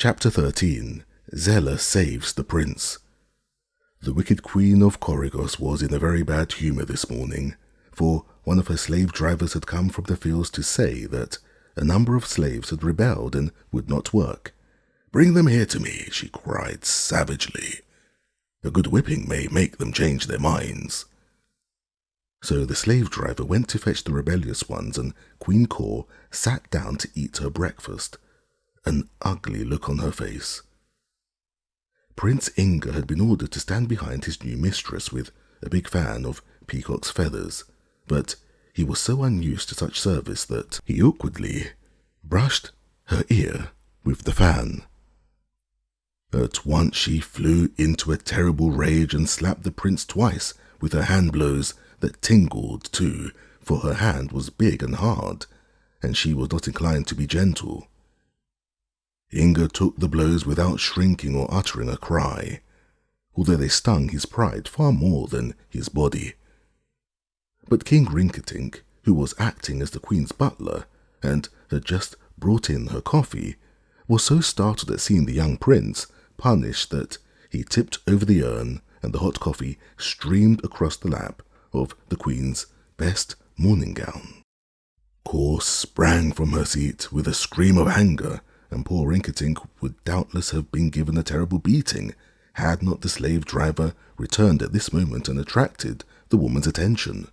Chapter 13. Zella saves the prince. The wicked queen of Coregos was in a very bad humour this morning, for one of her slave drivers had come from the fields to say that a number of slaves had rebelled and would not work. "Bring them here to me," she cried savagely. "A good whipping may make them change their minds." So the slave driver went to fetch the rebellious ones, and Queen Kor sat down to eat her breakfast, an ugly look on her face. Prince Inga had been ordered to stand behind his new mistress with a big fan of peacock's feathers, but he was so unused to such service that he awkwardly brushed her ear with the fan. At once she flew into a terrible rage and slapped the prince twice with her hand blows that tingled too, for her hand was big and hard, and she was not inclined to be gentle. Inga took the blows without shrinking or uttering a cry, although they stung his pride far more than his body. But King Rinkitink, who was acting as the queen's butler and had just brought in her coffee, was so startled at seeing the young prince punished that he tipped over the urn and the hot coffee streamed across the lap of the queen's best morning gown. Kor sprang from her seat with a scream of anger, and poor Rinkitink would doubtless have been given a terrible beating had not the slave driver returned at this moment and attracted the woman's attention.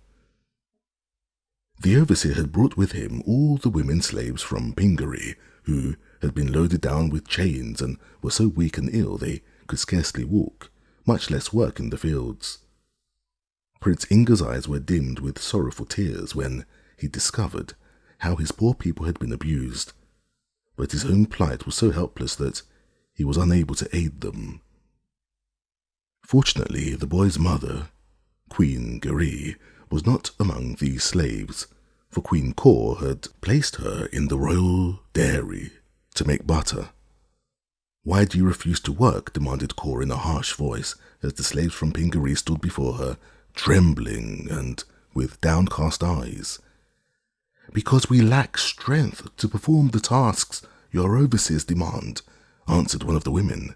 The overseer had brought with him all the women slaves from Pingaree, who had been loaded down with chains and were so weak and ill they could scarcely walk, much less work in the fields. Prince Inga's eyes were dimmed with sorrowful tears when he discovered how his poor people had been abused, but his own plight was so helpless that he was unable to aid them. Fortunately, the boy's mother, Queen Garee, was not among these slaves, for Queen Kor had placed her in the royal dairy to make butter. "Why do you refuse to work?" demanded Kor in a harsh voice as the slaves from Pingaree stood before her, trembling and with downcast eyes. "Because we lack strength to perform the tasks your overseers demand," answered one of the women.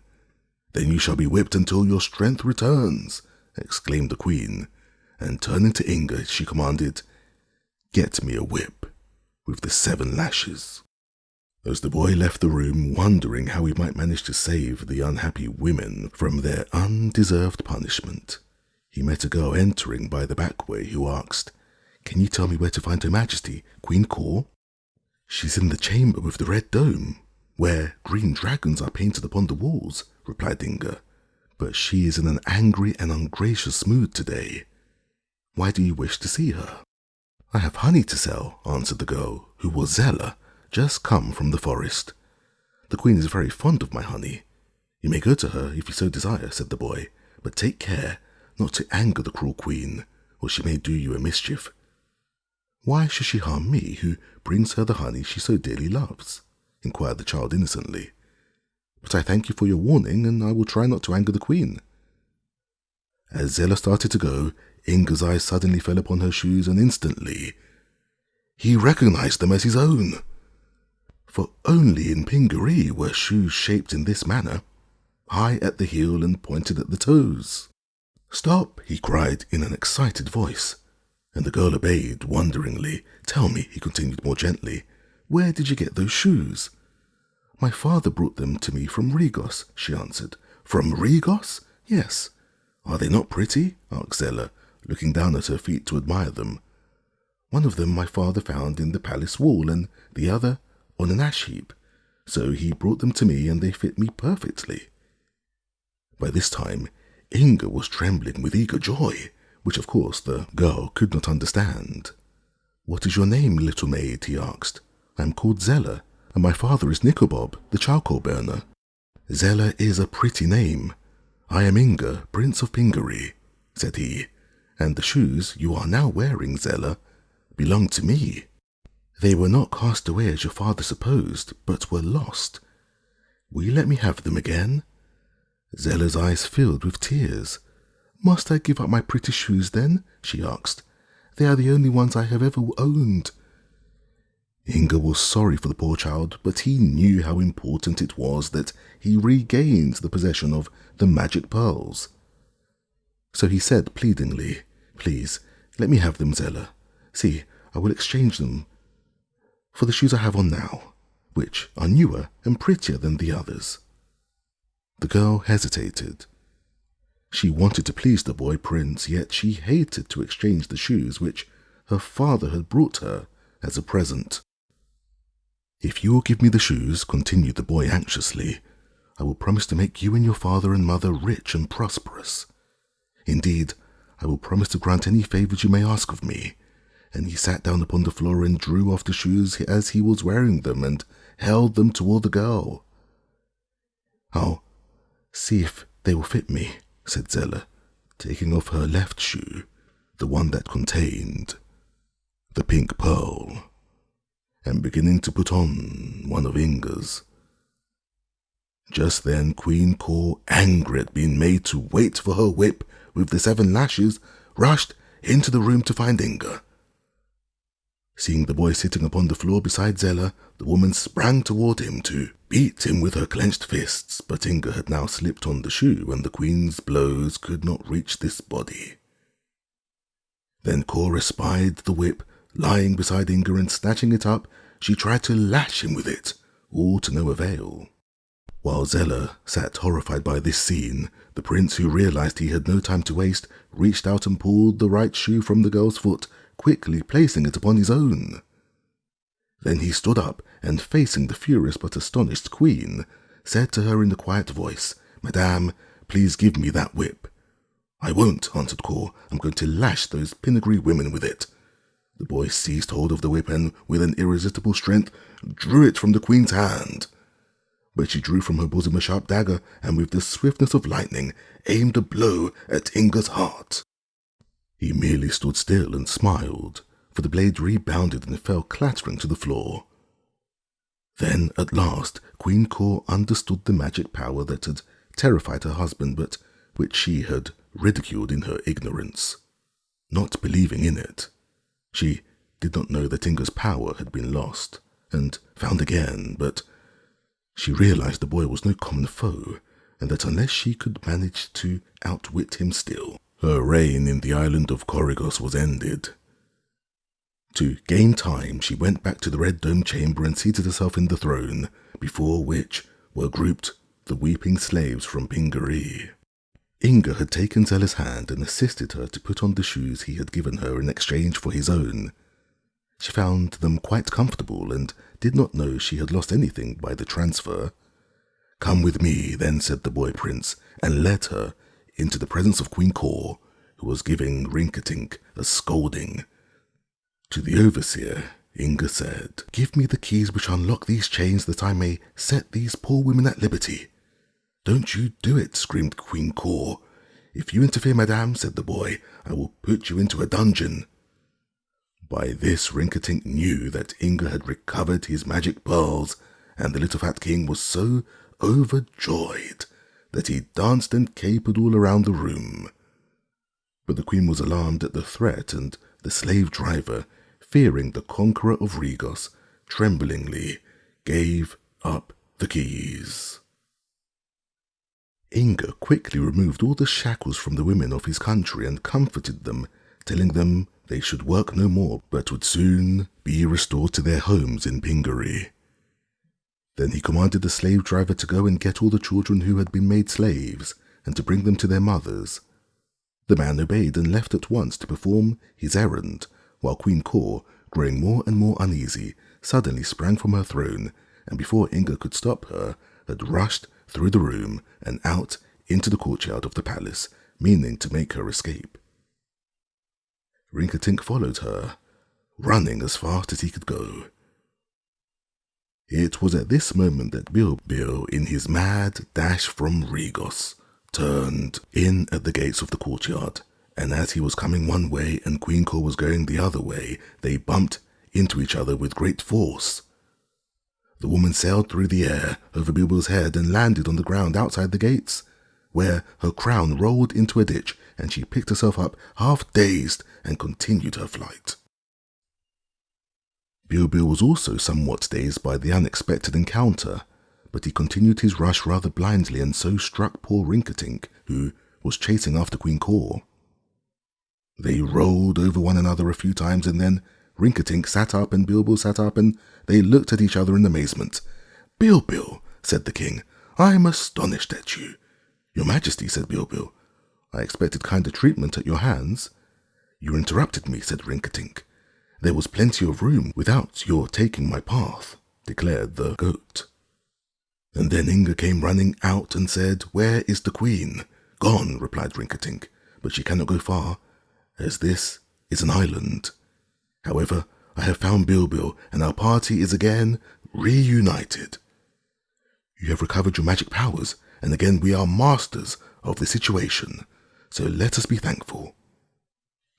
"Then you shall be whipped until your strength returns," exclaimed the queen, and turning to Inga, she commanded, "Get me a whip with the 7 lashes." As the boy left the room, wondering how he might manage to save the unhappy women from their undeserved punishment, he met a girl entering by the back way who asked, "Can you tell me where to find Her Majesty, Queen Kor?" "She's in the chamber with the red dome, where green dragons are painted upon the walls," replied Inga, "but she is in an angry and ungracious mood today. Why do you wish to see her?" "I have honey to sell," answered the girl, who was Zella, just come from the forest. "The queen is very fond of my honey. You may go to her if you so desire," said the boy, "but take care not to anger the cruel queen, or she may do you a mischief." "Why should she harm me, who brings her the honey she so dearly loves?" inquired the child innocently. "But I thank you for your warning, and I will try not to anger the queen." As Zella started to go, Inga's eyes suddenly fell upon her shoes, and instantly he recognized them as his own. For only in Pingaree were shoes shaped in this manner, high at the heel and pointed at the toes. "Stop!" he cried in an excited voice, and the girl obeyed wonderingly. "Tell me," he continued more gently, "where did you get those shoes?" "My father brought them to me from Regos," she answered. "From Regos?" "Yes." "Are they not pretty?" asked Zella, looking down at her feet to admire them. "One of them my father found in the palace wall, and the other on an ash heap. So he brought them to me, and they fit me perfectly." By this time, Inga was trembling with eager joy, which of course the girl could not understand. "What is your name, little maid?" he asked. "I am called Zella, and my father is Nikobob, the charcoal burner." "Zella is a pretty name. I am Inga, Prince of Pingaree," said he, "and the shoes you are now wearing, Zella, belong to me. They were not cast away as your father supposed, but were lost. Will you let me have them again?" Zella's eyes filled with tears. "Must I give up my pretty shoes then?" she asked. "They are the only ones I have ever owned." Inga was sorry for the poor child, but he knew how important it was that he regained the possession of the magic pearls. So he said pleadingly, "Please, let me have them, Zella. See, I will exchange them for the shoes I have on now, which are newer and prettier than the others." The girl hesitated. She wanted to please the boy prince, yet she hated to exchange the shoes which her father had brought her as a present. "If you will give me the shoes," continued the boy anxiously, "I will promise to make you and your father and mother rich and prosperous. Indeed, I will promise to grant any favors you may ask of me." And he sat down upon the floor and drew off the shoes as he was wearing them and held them toward the girl. "I'll see if they will fit me," said Zella, taking off her left shoe, the one that contained the pink pearl, and beginning to put on one of Inga's. Just then Queen Kor, angry at being made to wait for her whip with the 7 lashes, rushed into the room to find Inga. Seeing the boy sitting upon the floor beside Zella, the woman sprang toward him to beat him with her clenched fists, but Inga had now slipped on the shoe, and the queen's blows could not reach this body. Then Kor espied the whip lying beside Inga, and snatching it up, she tried to lash him with it, all to no avail. While Zella sat horrified by this scene, the prince, who realized he had no time to waste, reached out and pulled the right shoe from the girl's foot, quickly placing it upon his own. Then he stood up and, facing the furious but astonished queen, said to her in a quiet voice, "Madame, please give me that whip." "I won't," answered Kor. "I'm going to lash those Pingaree women with it." The boy seized hold of the whip and, with an irresistible strength, drew it from the queen's hand. But she drew from her bosom a sharp dagger, and with the swiftness of lightning, aimed a blow at Inga's heart. He merely stood still and smiled, for the blade rebounded and fell clattering to the floor. Then, at last, Queen Kor understood the magic power that had terrified her husband, but which she had ridiculed in her ignorance. Not believing in it, she did not know that Inga's power had been lost and found again, but she realized the boy was no common foe, and that unless she could manage to outwit him still, her reign in the island of Coregos was ended. To gain time, she went back to the red dome chamber and seated herself in the throne, before which were grouped the weeping slaves from Pingaree. Inga had taken Zella's hand and assisted her to put on the shoes he had given her in exchange for his own. She found them quite comfortable and did not know she had lost anything by the transfer. "Come with me," then said the boy prince, and led her into the presence of Queen Kor, who was giving Rinkitink a scolding. To the overseer, Inga said, "Give me the keys which unlock these chains that I may set these poor women at liberty." "Don't you do it," screamed Queen Kor. "If you interfere, madame," said the boy, "I will put you into a dungeon." By this Rinkitink knew that Inga had recovered his magic pearls, and the little fat king was so overjoyed that he danced and capered all around the room. But the queen was alarmed at the threat, and the slave driver, fearing the conqueror of Regos, tremblingly gave up the keys. Inga quickly removed all the shackles from the women of his country and comforted them, telling them they should work no more, but would soon be restored to their homes in Pingaree. Then he commanded the slave driver to go and get all the children who had been made slaves, and to bring them to their mothers. The man obeyed and left at once to perform his errand, while Queen Kor, growing more and more uneasy, suddenly sprang from her throne, and before Inga could stop her, had rushed through the room and out into the courtyard of the palace, meaning to make her escape. Rinkitink followed her, running as fast as he could go. It was at this moment that Bilbil, in his mad dash from Regos, turned in at the gates of the courtyard, and as he was coming one way and Queen Kor was going the other way, they bumped into each other with great force. The woman sailed through the air over Bilbil's head and landed on the ground outside the gates, where her crown rolled into a ditch, and she picked herself up, half dazed, and continued her flight. Bilbil was also somewhat dazed by the unexpected encounter, but he continued his rush rather blindly and so struck poor Rinkitink, who was chasing after Queen Kor. They rolled over one another a few times, and then Rinkitink sat up and Bilbil sat up, and they looked at each other in amazement. "Bilbil," said the king, "I am astonished at you." "Your Majesty," said Bilbil, "I expected kinder treatment at your hands." "You interrupted me," said Rinkitink. "There was plenty of room without your taking my path," declared the goat. And then Inga came running out and said, "Where is the queen?" "Gone," replied Rinkitink, "but she cannot go far, as this is an island. However, I have found Bilbil, and our party is again reunited. You have recovered your magic powers, and again we are masters of the situation, so let us be thankful."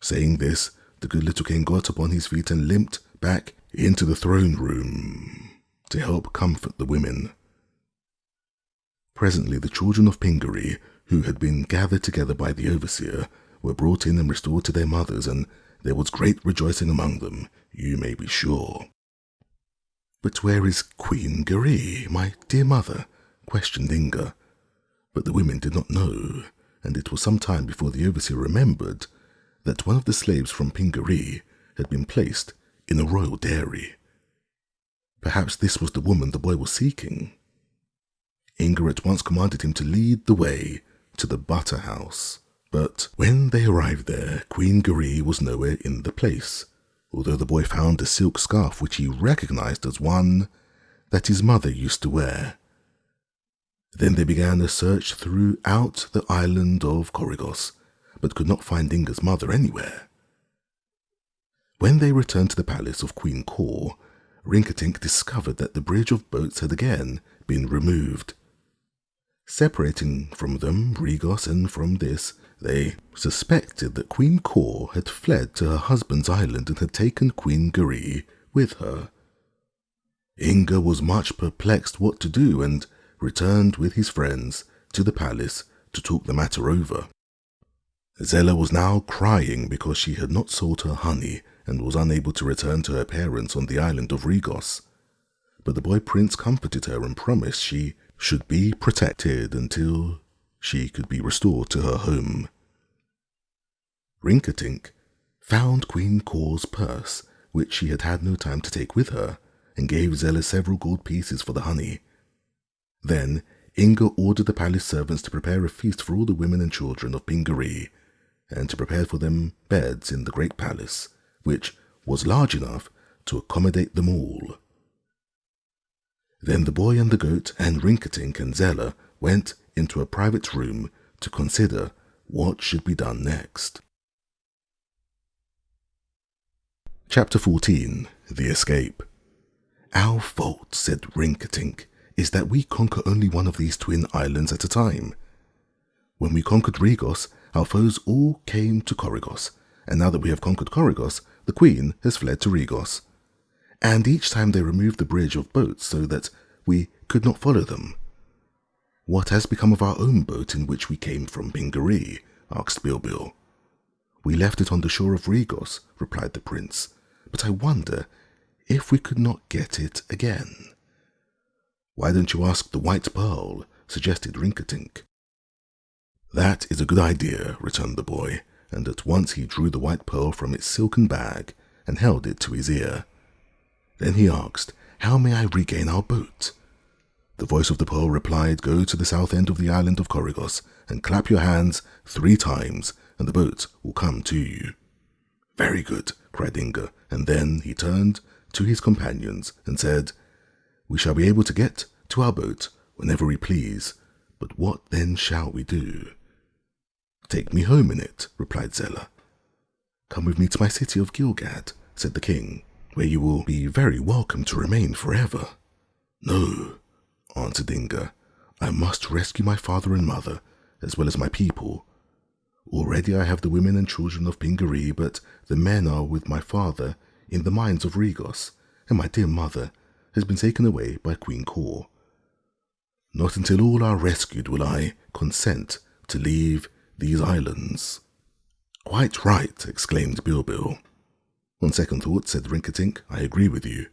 Saying this, the good little king got upon his feet and limped back into the throne room to help comfort the women. Presently the children of Pingaree, who had been gathered together by the overseer, were brought in and restored to their mothers, and there was great rejoicing among them, you may be sure. "But where is Queen Garee, my dear mother?" questioned Inga. But the women did not know, and it was some time before the overseer remembered that one of the slaves from Pingaree had been placed in a royal dairy. Perhaps this was the woman the boy was seeking. Inga at once commanded him to lead the way to the butter house. But when they arrived there, Queen Garee was nowhere in the place, although the boy found a silk scarf which he recognized as one that his mother used to wear. Then they began a search throughout the island of Coregos, but could not find Inga's mother anywhere. When they returned to the palace of Queen Kor, Rinkitink discovered that the bridge of boats had again been removed. Separating from them Regos, and from this they suspected that Queen Kor had fled to her husband's island and had taken Queen Garee with her. Inga was much perplexed what to do and returned with his friends to the palace to talk the matter over. Zella was now crying because she had not sold her honey and was unable to return to her parents on the island of Regos. But the boy prince comforted her and promised she should be protected until she could be restored to her home. Rinkitink found Queen Kor's purse, which she had had no time to take with her, and gave Zella several gold pieces for the honey. Then Inga ordered the palace servants to prepare a feast for all the women and children of Pingaree, and to prepare for them beds in the great palace, which was large enough to accommodate them all. Then the boy and the goat and Rinkitink and Zella went into a private room to consider what should be done next. Chapter 14. The Escape. "Our fault," said Rinkitink, "is that we conquer only one of these twin islands at a time. When we conquered Regos, our foes all came to Coregos, and now that we have conquered Coregos, the queen has fled to Regos. And each time they removed the bridge of boats so that we could not follow them." "What has become of our own boat in which we came from Pingaree?" asked Bilbil. "We left it on the shore of Regos," replied the prince, "but I wonder if we could not get it again." "Why don't you ask the White Pearl?" suggested Rinkitink. "That is a good idea," returned the boy, and at once he drew the white pearl from its silken bag and held it to his ear. Then he asked, "How may I regain our boat?" The voice of the pearl replied, "Go to the south end of the island of Coregos and clap your hands 3 times, and the boat will come to you." "Very good," cried Inga, and then he turned to his companions and said, "We shall be able to get to our boat whenever we please, but what then shall we do?" "Take me home in it," replied Zella. "Come with me to my city of Gilgad," said the king, "where you will be very welcome to remain forever." "No," answered Inga, "I must rescue my father and mother, as well as my people. Already I have the women and children of Pingaree, but the men are with my father in the mines of Regos, and my dear mother has been taken away by Queen Kor. Not until all are rescued will I consent to leave these islands." "Quite right," exclaimed Bilbil. On second thought, said Rinkitink, I agree with you.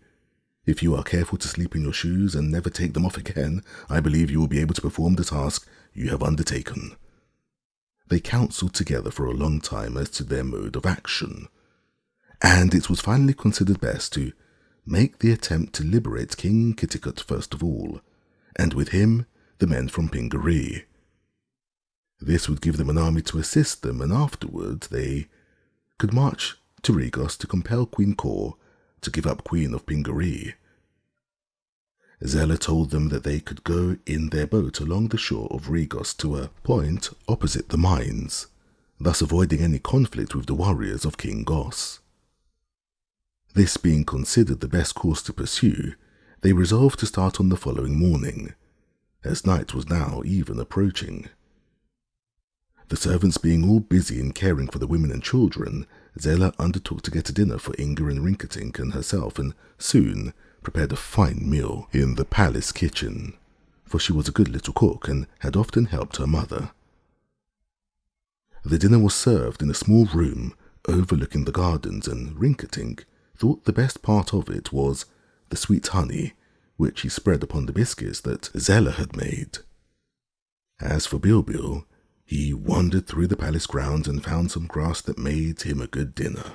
If you are careful to sleep in your shoes and never take them off again, I believe you will be able to perform the task you have undertaken. They counselled together for a long time as to their mode of action, and it was finally considered best to make the attempt to liberate King Kitticut first of all, and with him the men from Pingaree. This would give them an army to assist them, and afterward they could march to Regos to compel Queen Kor to give up Queen of Pingaree. Zella told them that they could go in their boat along the shore of Regos to a point opposite the mines, thus avoiding any conflict with the warriors of King Goss. This being considered the best course to pursue, they resolved to start on the following morning, as night was now even approaching. The servants being all busy in caring for the women and children, Zella undertook to get a dinner for Inga and Rinkitink and herself, and soon prepared a fine meal in the palace kitchen, for she was a good little cook and had often helped her mother. The dinner was served in a small room overlooking the gardens, and Rinkitink thought the best part of it was the sweet honey, which he spread upon the biscuits that Zella had made. As for Bilbil, he wandered through the palace grounds and found some grass that made him a good dinner.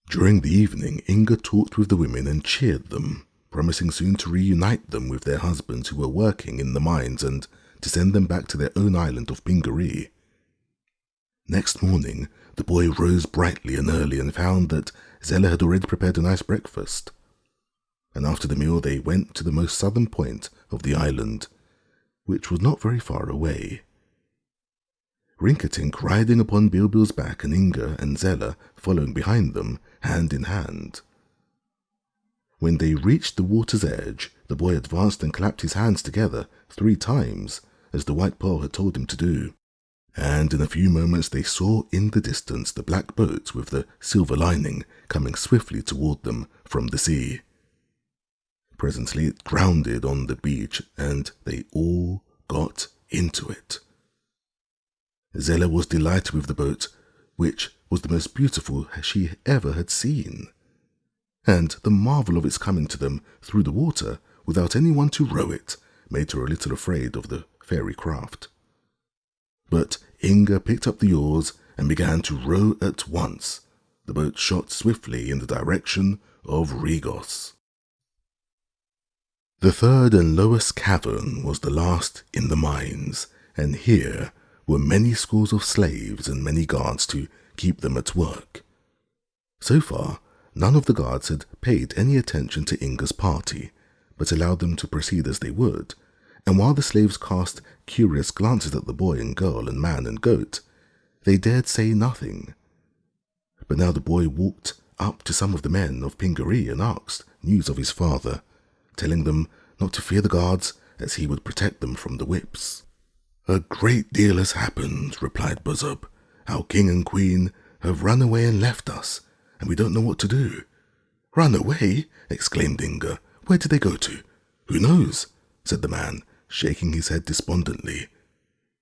During the evening, Inga talked with the women and cheered them, promising soon to reunite them with their husbands who were working in the mines and to send them back to their own island of Pingaree. Next morning, the boy rose brightly and early and found that Zella had already prepared a nice breakfast. And after the meal they went to the most southern point of the island, which was not very far away. Rinkitink riding upon Bilbil's back and Inga and Zella following behind them, hand in hand. When they reached the water's edge, the boy advanced and clapped his hands together 3 times, as the white pearl had told him to do, and in a few moments they saw in the distance the black boat with the silver lining coming swiftly toward them from the sea. Presently it grounded on the beach, and they all got into it. Zella was delighted with the boat, which was the most beautiful she ever had seen, and the marvel of its coming to them through the water without anyone to row it made her a little afraid of the fairy craft. But Inga picked up the oars and began to row at once. The boat shot swiftly in the direction of Regos. The third and lowest cavern was the last in the mines, and here were many scores of slaves and many guards to keep them at work. So far, none of the guards had paid any attention to Inga's party, but allowed them to proceed as they would, and while the slaves cast curious glances at the boy and girl and man and goat, they dared say nothing. But now the boy walked up to some of the men of Pingaree and asked news of his father, telling them not to fear the guards, as he would protect them from the whips. "A great deal has happened," replied Buzzub. "Our king and queen have run away and left us, and we don't know what to do." "Run away?" exclaimed Inga. "Where did they go to?" "Who knows?" said the man, shaking his head despondently.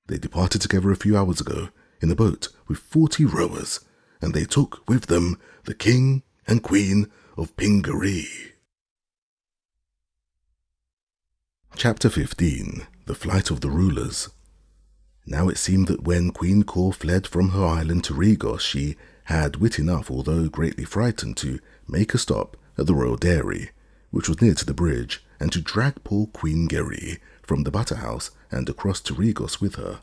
"They departed together a few hours ago in a boat with 40 rowers, and they took with them the king and queen of Pingaree." Chapter 15. The Flight of the Rulers. Now it seemed that when Queen Kor fled from her island to Regos, she had wit enough, although greatly frightened, to make a stop at the royal dairy, which was near to the bridge, and to drag poor Queen Garee from the butter house and across to Regos with her.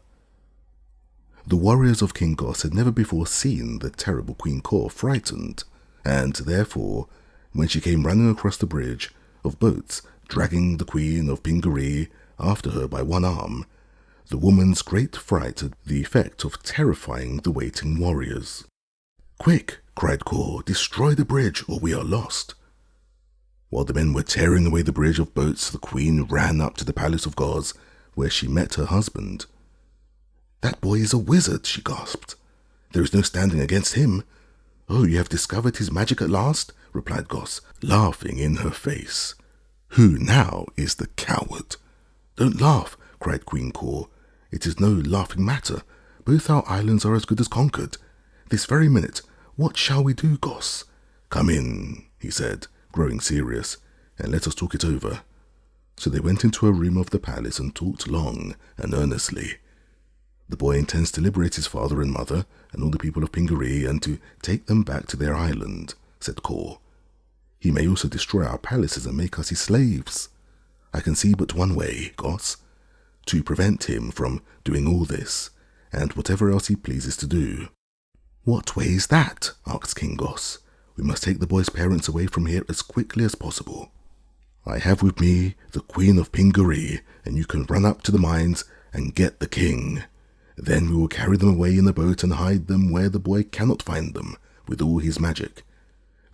The warriors of King Goss had never before seen the terrible Queen Kor frightened, and therefore, when she came running across the bridge of boats, dragging the Queen of Pingaree after her by one arm, the woman's great fright had the effect of terrifying the waiting warriors. "Quick!" cried Kor, "destroy the bridge, or we are lost." While the men were tearing away the bridge of boats, the Queen ran up to the palace of Goz, where she met her husband. "That boy is a wizard," she gasped. "There is no standing against him." "Oh, you have discovered his magic at last?" replied Goss, laughing in her face. "Who now is the coward?" "Don't laugh," cried Queen Kor. "It is no laughing matter. Both our islands are as good as conquered. This very minute, what shall we do, Goss?" "Come in," he said, growing serious, "and let us talk it over." So they went into a room of the palace and talked long and earnestly. The boy intends to liberate his father and mother and all the people of Pingaree and to take them back to their island, said Kor. He may also destroy our palaces and make us his slaves. I can see but one way, Goss, to prevent him from doing all this, and whatever else he pleases to do. What way is that? Asked King Goss. We must take the boy's parents away from here as quickly as possible. I have with me the Queen of Pingaree, and you can run up to the mines and get the king. Then we will carry them away in a boat and hide them where the boy cannot find them with all his magic.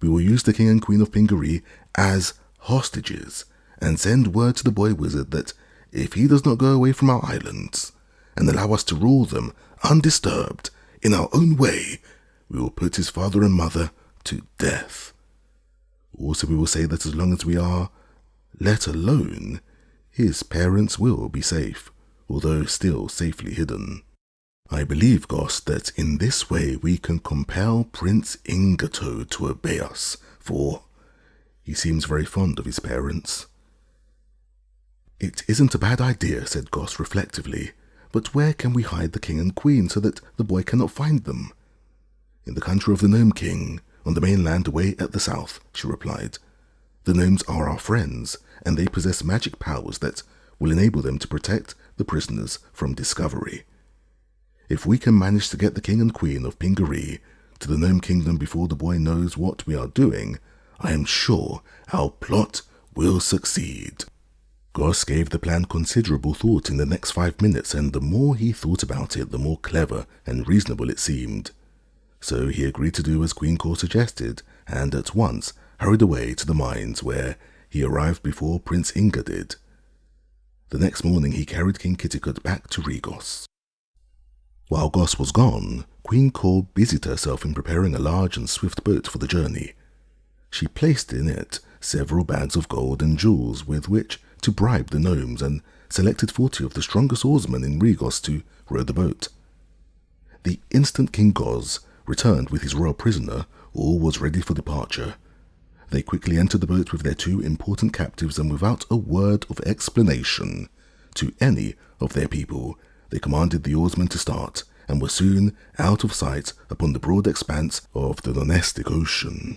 We will use the king and queen of Pingaree as hostages and send word to the boy wizard that if he does not go away from our islands and allow us to rule them undisturbed in our own way, we will put his father and mother to death. Also, we will say that as long as we are let alone, his parents will be safe, although still safely hidden. I believe, Goss, that in this way we can compel Prince Inga to obey us, for he seems very fond of his parents. It isn't a bad idea, said Goss reflectively, but where can we hide the king and queen so that the boy cannot find them? In the country of the Gnome King, on the mainland away at the south, she replied. The gnomes are our friends, and they possess magic powers that will enable them to protect the prisoners from discovery. If we can manage to get the king and queen of Pingaree to the Gnome Kingdom before the boy knows what we are doing, I am sure our plot will succeed. Goss gave the plan considerable thought in the next 5 minutes, and the more he thought about it, the more clever and reasonable it seemed. So he agreed to do as Queen Kor suggested, and at once hurried away to the mines, where he arrived before Prince Inga did. The next morning he carried King Kitticut back to Regos. While Goss was gone, Queen Kor busied herself in preparing a large and swift boat for the journey. She placed in it several bags of gold and jewels with which to bribe the gnomes, and selected 40 of the strongest oarsmen in Regos to row the boat. The instant King Goss returned with his royal prisoner, all was ready for departure. They quickly entered the boat with their 2 important captives, and without a word of explanation to any of their people, they commanded the oarsmen to start, and were soon out of sight upon the broad expanse of the Nonestic Ocean.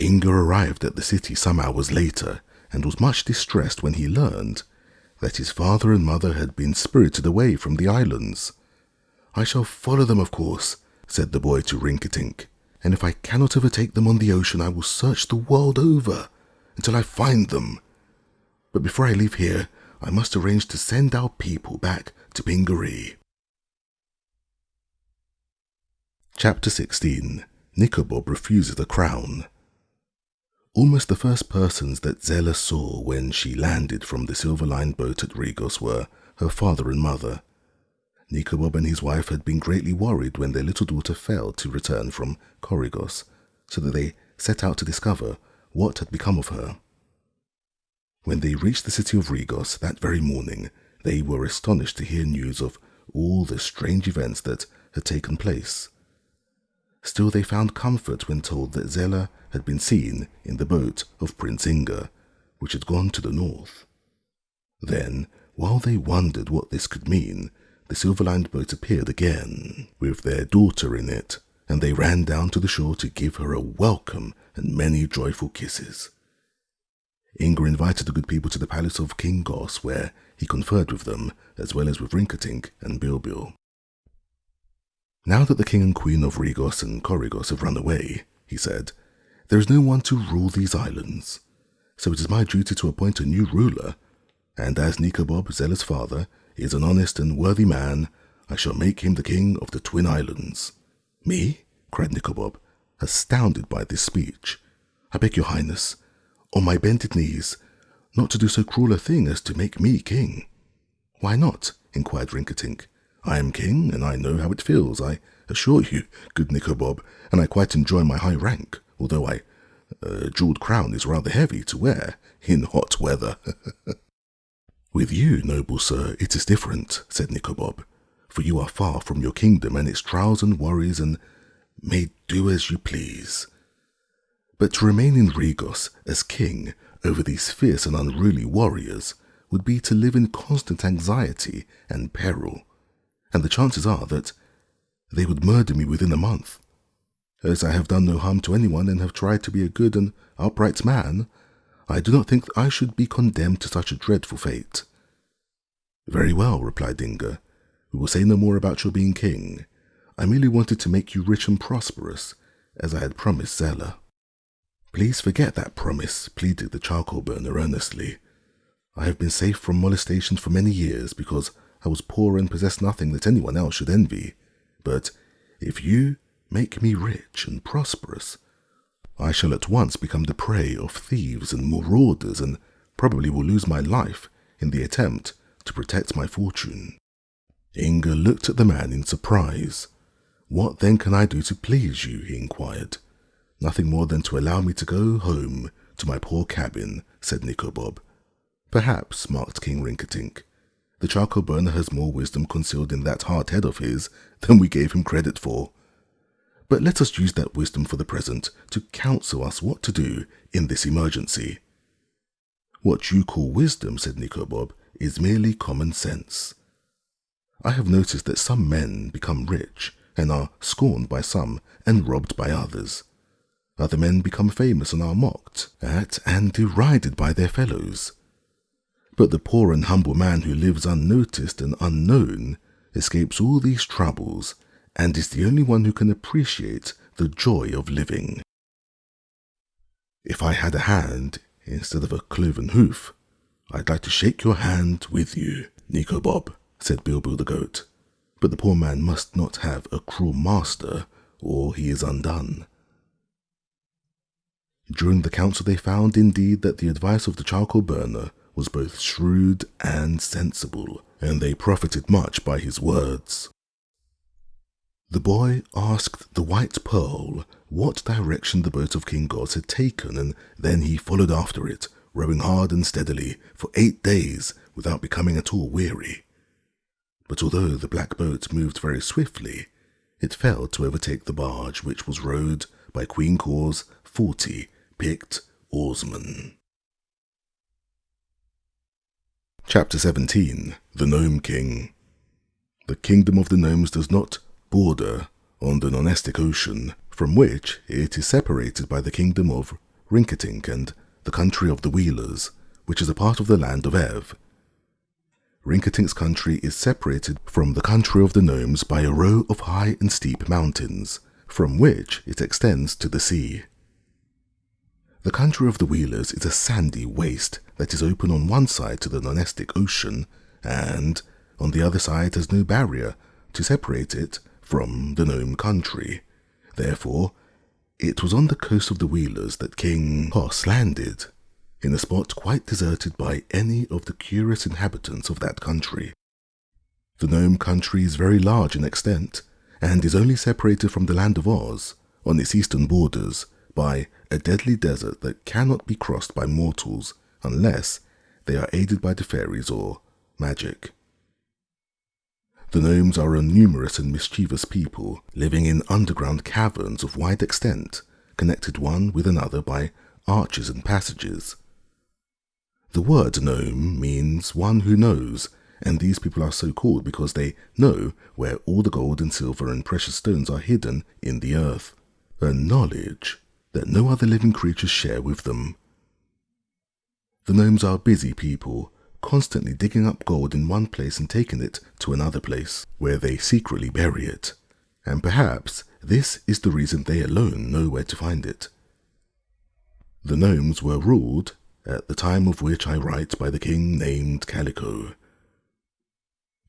Inga arrived at the city some hours later, and was much distressed when he learned that his father and mother had been spirited away from the islands. I shall follow them, of course, said the boy to Rinkitink, and if I cannot overtake them on the ocean, I will search the world over until I find them. But before I leave here, I must arrange to send our people back to Pingaree. Chapter 16. Nikobob refuses a crown. Almost the first persons that Zella saw when she landed from the silver-lined boat at Regos were her father and mother. Nikobob and his wife had been greatly worried when their little daughter failed to return from Coregos, so that they set out to discover what had become of her. When they reached the city of Regos that very morning, they were astonished to hear news of all the strange events that had taken place. Still, they found comfort when told that Zella had been seen in the boat of Prince Inga, which had gone to the north. Then, while they wondered what this could mean, the silver-lined boat appeared again, with their daughter in it, and they ran down to the shore to give her a welcome and many joyful kisses. Inga invited the good people to the palace of King Goss, where he conferred with them, as well as with Rinkitink and Bilbil. Now that the king and queen of Regos and Coregos have run away, he said, there is no one to rule these islands, so it is my duty to appoint a new ruler, and as Nikobob, Zella's father, is an honest and worthy man, I shall make him the king of the Twin Islands. Me? Cried Nikobob, astounded by this speech. I beg your highness, on my bended knees, not to do so cruel a thing as to make me king. Why not? Inquired Rinkitink. I am king, and I know how it feels, I assure you, good Nikobob, and I quite enjoy my high rank, although a jeweled crown is rather heavy to wear in hot weather. With you, noble sir, it is different, said Nikobob, for you are far from your kingdom and its trials and worries, and may do as you please. But to remain in Regos as king over these fierce and unruly warriors would be to live in constant anxiety and peril, and the chances are that they would murder me within a month. As I have done no harm to anyone and have tried to be a good and upright man, I do not think I should be condemned to such a dreadful fate." "Very well," replied Inga. "We will say no more about your being king. I merely wanted to make you rich and prosperous, as I had promised Zella." "Please forget that promise," pleaded the charcoal burner earnestly. "I have been safe from molestation for many years because I was poor and possessed nothing that anyone else should envy. But if you make me rich and prosperous, I shall at once become the prey of thieves and marauders and probably will lose my life in the attempt to protect my fortune." Inga looked at the man in surprise. "What then can I do to please you?" he inquired. "Nothing more than to allow me to go home to my poor cabin," said Nikobob. "Perhaps," marked King Rinkitink, "the charcoal burner has more wisdom concealed in that hard head of his than we gave him credit for. But let us use that wisdom for the present to counsel us what to do in this emergency." "What you call wisdom," said Nikobob, "is merely common sense. I have noticed that some men become rich and are scorned by some and robbed by others. Other men become famous and are mocked at and derided by their fellows. But the poor and humble man who lives unnoticed and unknown escapes all these troubles and is the only one who can appreciate the joy of living. If I had a hand instead of a cloven hoof, I'd like to shake your hand with you, Nikobob," said Bilbil the goat. "But the poor man must not have a cruel master, or he is undone." During the council they found indeed that the advice of the charcoal burner was both shrewd and sensible, and they profited much by his words. The boy asked the White Pearl what direction the boat of King Gos had taken, and then he followed after it, rowing hard and steadily for 8 days without becoming at all weary. But although the black boat moved very swiftly, it failed to overtake the barge which was rowed by Queen Cor's 40 picked oarsmen. Chapter 17. The Gnome King. The kingdom of the gnomes does not border on the Nonestic Ocean, from which it is separated by the kingdom of Rinkitink and the country of the Wheelers, which is a part of the land of Ev. Rinkitink's country is separated from the country of the gnomes by a row of high and steep mountains, from which it extends to the sea. The country of the Wheelers is a sandy waste that is open on one side to the Nonestic Ocean, and on the other side has no barrier to separate it from the gnome country. Therefore, it was on the coast of the Wheelers that King Kos landed, in a spot quite deserted by any of the curious inhabitants of that country. The gnome country is very large in extent, and is only separated from the land of Oz, on its eastern borders, by a deadly desert that cannot be crossed by mortals unless they are aided by the fairies or magic. The gnomes are a numerous and mischievous people, living in underground caverns of wide extent, connected one with another by arches and passages. The word gnome means one who knows, and these people are so called because they know where all the gold and silver and precious stones are hidden in the earth, a knowledge that no other living creatures share with them. The gnomes are busy people, constantly digging up gold in one place and taking it to another place, where they secretly bury it, and perhaps this is the reason they alone know where to find it. The gnomes were ruled, at the time of which I write, by the king named Calico.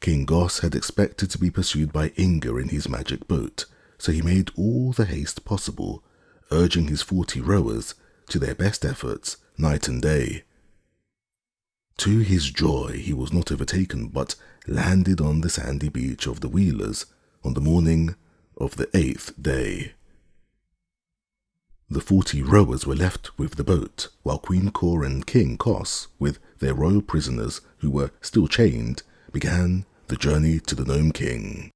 King Gos had expected to be pursued by Inga in his magic boat, so he made all the haste possible, urging his 40 rowers to their best efforts night and day. To his joy, he was not overtaken, but landed on the sandy beach of the Wheelers on the morning of the 8th day. The 40 rowers were left with the boat, while Queen Cor and King Kos, with their royal prisoners who were still chained, began the journey to the Gnome King.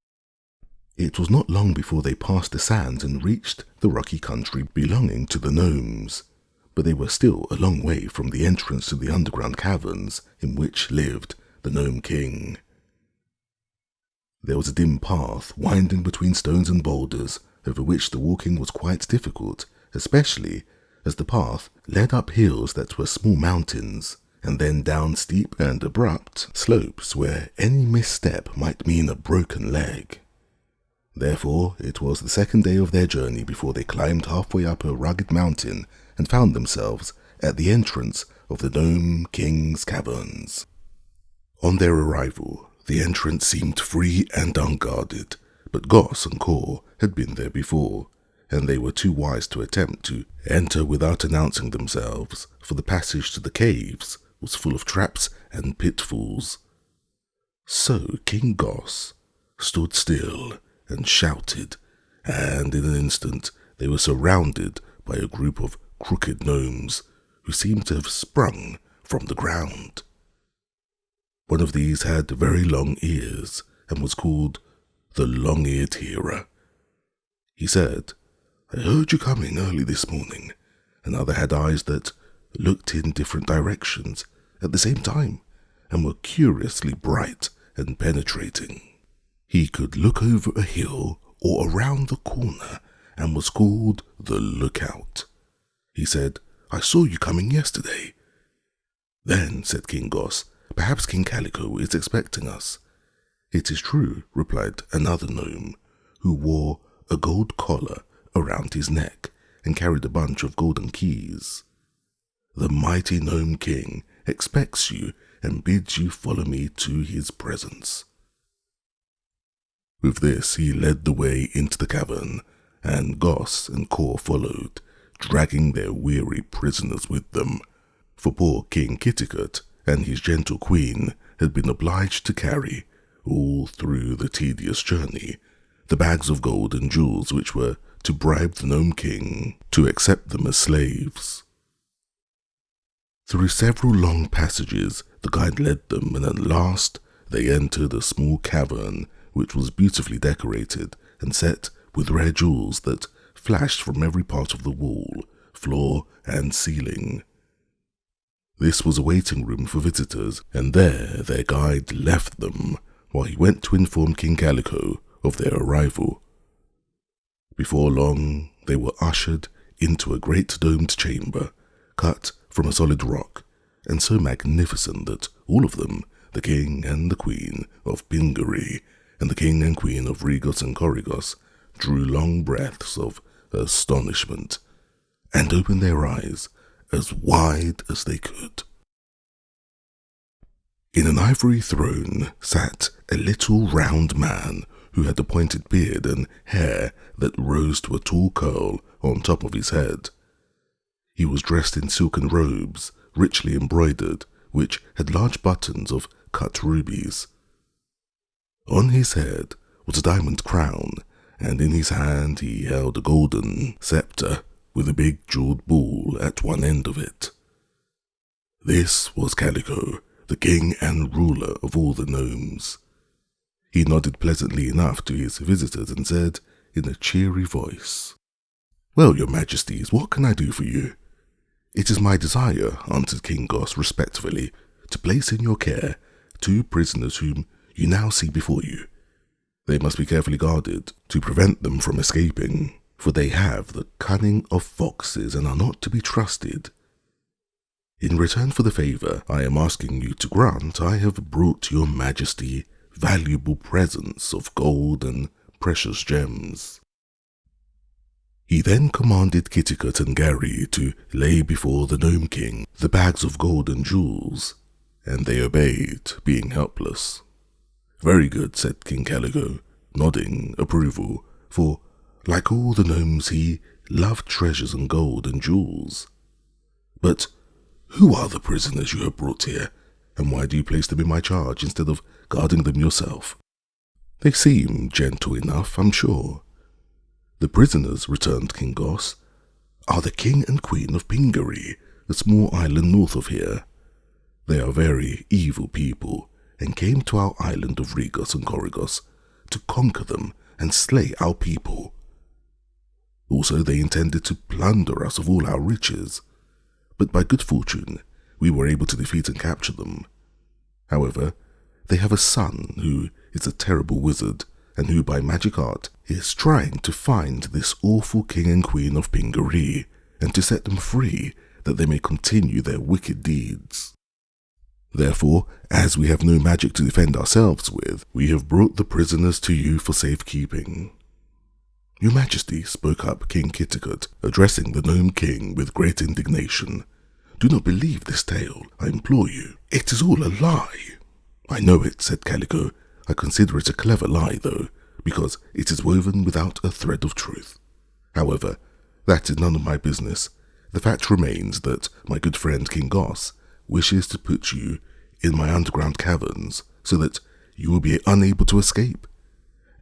It was not long before they passed the sands and reached the rocky country belonging to the gnomes, but they were still a long way from the entrance to the underground caverns in which lived the Gnome King. There was a dim path winding between stones and boulders, over which the walking was quite difficult, especially as the path led up hills that were small mountains, and then down steep and abrupt slopes where any misstep might mean a broken leg. Therefore, it was the second day of their journey before they climbed halfway up a rugged mountain and found themselves at the entrance of the Gnome King's caverns. On their arrival, the entrance seemed free and unguarded, but Goss and Cor had been there before, and they were too wise to attempt to enter without announcing themselves, for the passage to the caves was full of traps and pitfalls. So King Goss stood still and shouted, and in an instant they were surrounded by a group of crooked gnomes who seemed to have sprung from the ground. One of these had very long ears and was called the Long-Eared Hearer. He said, "I heard you coming early this morning." Another had eyes that looked in different directions at the same time and were curiously bright and penetrating. He could look over a hill or around the corner and was called the Lookout. He said, "I saw you coming yesterday." "Then," said King Goss, "perhaps King Calico is expecting us." "It is true," replied another gnome, who wore a gold collar around his neck and carried a bunch of golden keys. "The mighty Gnome King expects you and bids you follow me to his presence." With this, he led the way into the cavern, and Goss and Cor followed, dragging their weary prisoners with them, for poor King Kitticut and his gentle queen had been obliged to carry, all through the tedious journey, the bags of gold and jewels which were to bribe the Gnome King to accept them as slaves. Through several long passages the guide led them, and at last they entered a small cavern which was beautifully decorated and set with rare jewels that flashed from every part of the wall, floor, and ceiling. This was a waiting room for visitors, and there their guide left them while he went to inform King Calico of their arrival. Before long, they were ushered into a great domed chamber, cut from a solid rock, and so magnificent that all of them, the king and the queen of Pingaree, and the king and queen of Regos and Coregos, drew long breaths of astonishment, and opened their eyes as wide as they could. In an ivory throne sat a little round man who had a pointed beard and hair that rose to a tall curl on top of his head. He was dressed in silken robes, richly embroidered, which had large buttons of cut rubies. On his head was a diamond crown, and in his hand he held a golden scepter with a big jeweled ball at one end of it. This was Calico, the king and ruler of all the gnomes. He nodded pleasantly enough to his visitors and said in a cheery voice, "Well, your majesties, what can I do for you?" "It is my desire," answered King Goss respectfully, "to place in your care 2 prisoners whom you now see before you. They must be carefully guarded to prevent them from escaping, for they have the cunning of foxes and are not to be trusted. In return for the favor I am asking you to grant, I have brought your majesty valuable presents of gold and precious gems." He then commanded Kitticut and Garee to lay before the Gnome King the bags of gold and jewels, and they obeyed, being helpless. "Very good," said King Calico, nodding approval, for, like all the gnomes, he loved treasures and gold and jewels. "But who are the prisoners you have brought here, and why do you place them in my charge instead of guarding them yourself?" "They seem gentle enough, I'm sure." "The prisoners," returned King Goss, "are the king and queen of Pingaree, a small island north of here. They are very evil people, and came to our island of Regos and Coregos to conquer them and slay our people. Also, they intended to plunder us of all our riches, but by good fortune, we were able to defeat and capture them. However, they have a son who is a terrible wizard, and who by magic art is trying to find this awful king and queen of Pingaree, and to set them free, that they may continue their wicked deeds. Therefore, as we have no magic to defend ourselves with, we have brought the prisoners to you for safekeeping. Your Majesty, spoke up King Kitticut, addressing the Gnome King with great indignation. Do not believe this tale, I implore you. It is all a lie. I know it, said Calico. I consider it a clever lie, though, because it is woven without a thread of truth. However, that is none of my business. The fact remains that my good friend King Goss wishes to put you in my underground caverns so that you will be unable to escape.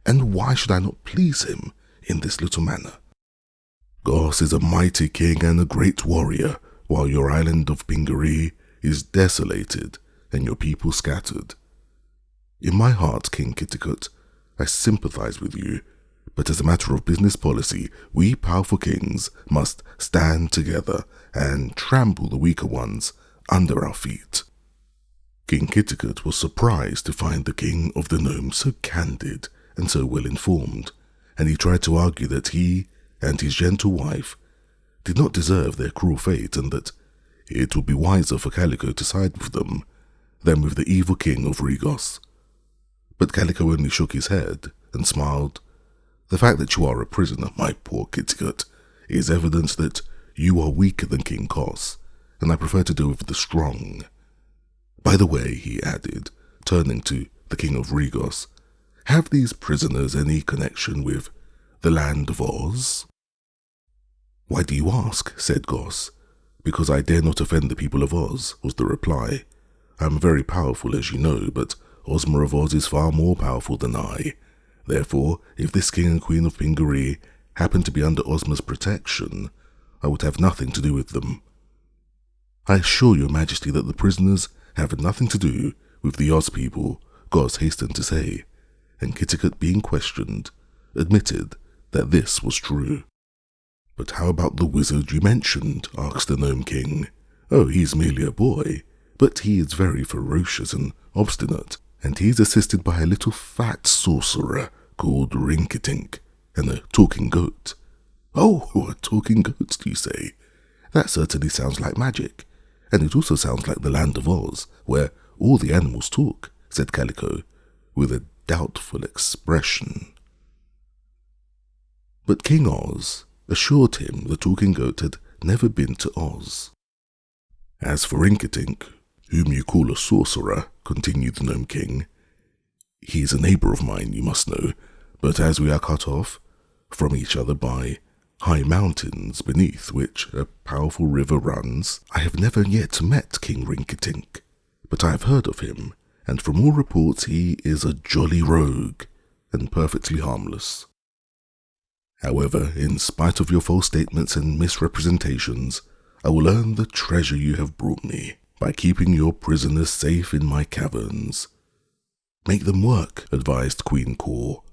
And why should I not please him in this little manner? Goss is a mighty king and a great warrior, while your island of Pingaree is desolated and your people scattered. In my heart, King Kitticut, I sympathize with you, but as a matter of business policy, we powerful kings must stand together and trample the weaker ones under our feet. King Kitticut was surprised to find the king of the gnomes so candid and so well informed, and he tried to argue that he and his gentle wife did not deserve their cruel fate, and that it would be wiser for Calico to side with them than with the evil king of Regos. But Calico only shook his head and smiled. The fact that you are a prisoner, my poor Kitticut, is evidence that you are weaker than King Goss, and I prefer to deal with the strong. By the way, he added, turning to the king of Regos, have these prisoners any connection with the land of Oz? Why do you ask? Said Goss. Because I dare not offend the people of Oz, was the reply. I am very powerful, as you know, but Ozma of Oz is far more powerful than I. Therefore, if this king and queen of Pingaree happened to be under Ozma's protection, I would have nothing to do with them. I assure your Majesty that the prisoners have nothing to do with the Oz people, Goss hastened to say, and Kitticut, being questioned, admitted that this was true. But how about the wizard you mentioned? Asked the Gnome King. Oh, he's merely a boy, but he is very ferocious and obstinate, and he's assisted by a little fat sorcerer called Rinkitink, and a talking goat. Oh, a talking goat, do you say? That certainly sounds like magic, and it also sounds like the land of Oz, where all the animals talk, said Calico, with a doubtful expression. But King Oz assured him the talking goat had never been to Oz. As for Rinkitink, whom you call a sorcerer, continued the Gnome King, he is a neighbour of mine, you must know, but as we are cut off from each other by high mountains beneath which a powerful river runs, I have never yet met King Rinkitink, but I have heard of him, and from all reports he is a jolly rogue, and perfectly harmless. However, in spite of your false statements and misrepresentations, I will earn the treasure you have brought me by keeping your prisoners safe in my caverns. Make them work, advised Queen Kor.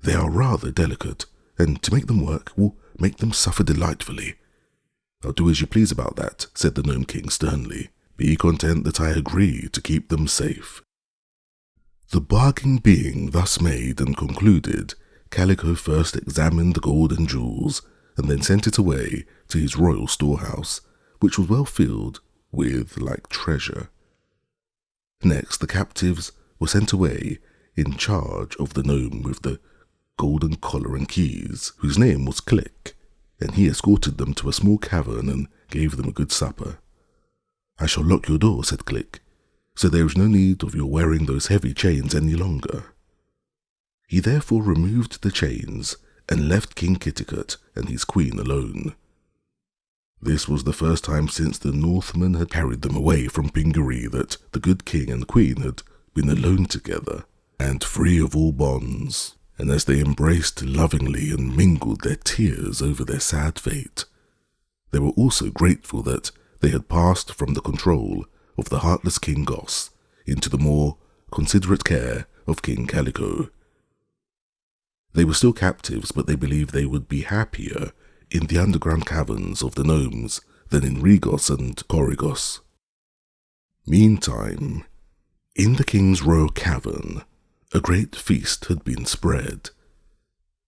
They are rather delicate, and to make them work will make them suffer delightfully. I'll do as you please about that, said the Gnome King sternly. Be content that I agree to keep them safe. The bargain being thus made and concluded, Calico first examined the gold and jewels, and then sent it away to his royal storehouse, which was well filled with like treasure. Next, the captives were sent away in charge of the gnome with the golden collar and keys, whose name was Click, and he escorted them to a small cavern and gave them a good supper. I shall lock your door, said Click, so there is no need of your wearing those heavy chains any longer. He therefore removed the chains and left King Kitticut and his queen alone. This was the first time since the Northmen had carried them away from Pingaree that the good king and queen had been alone together and free of all bonds, and as they embraced lovingly and mingled their tears over their sad fate, they were also grateful that they had passed from the control of the heartless King Goss into the more considerate care of King Calico. They were still captives, but they believed they would be happier in the underground caverns of the gnomes than in Regos and Coregos. Meantime, in the king's royal cavern, a great feast had been spread.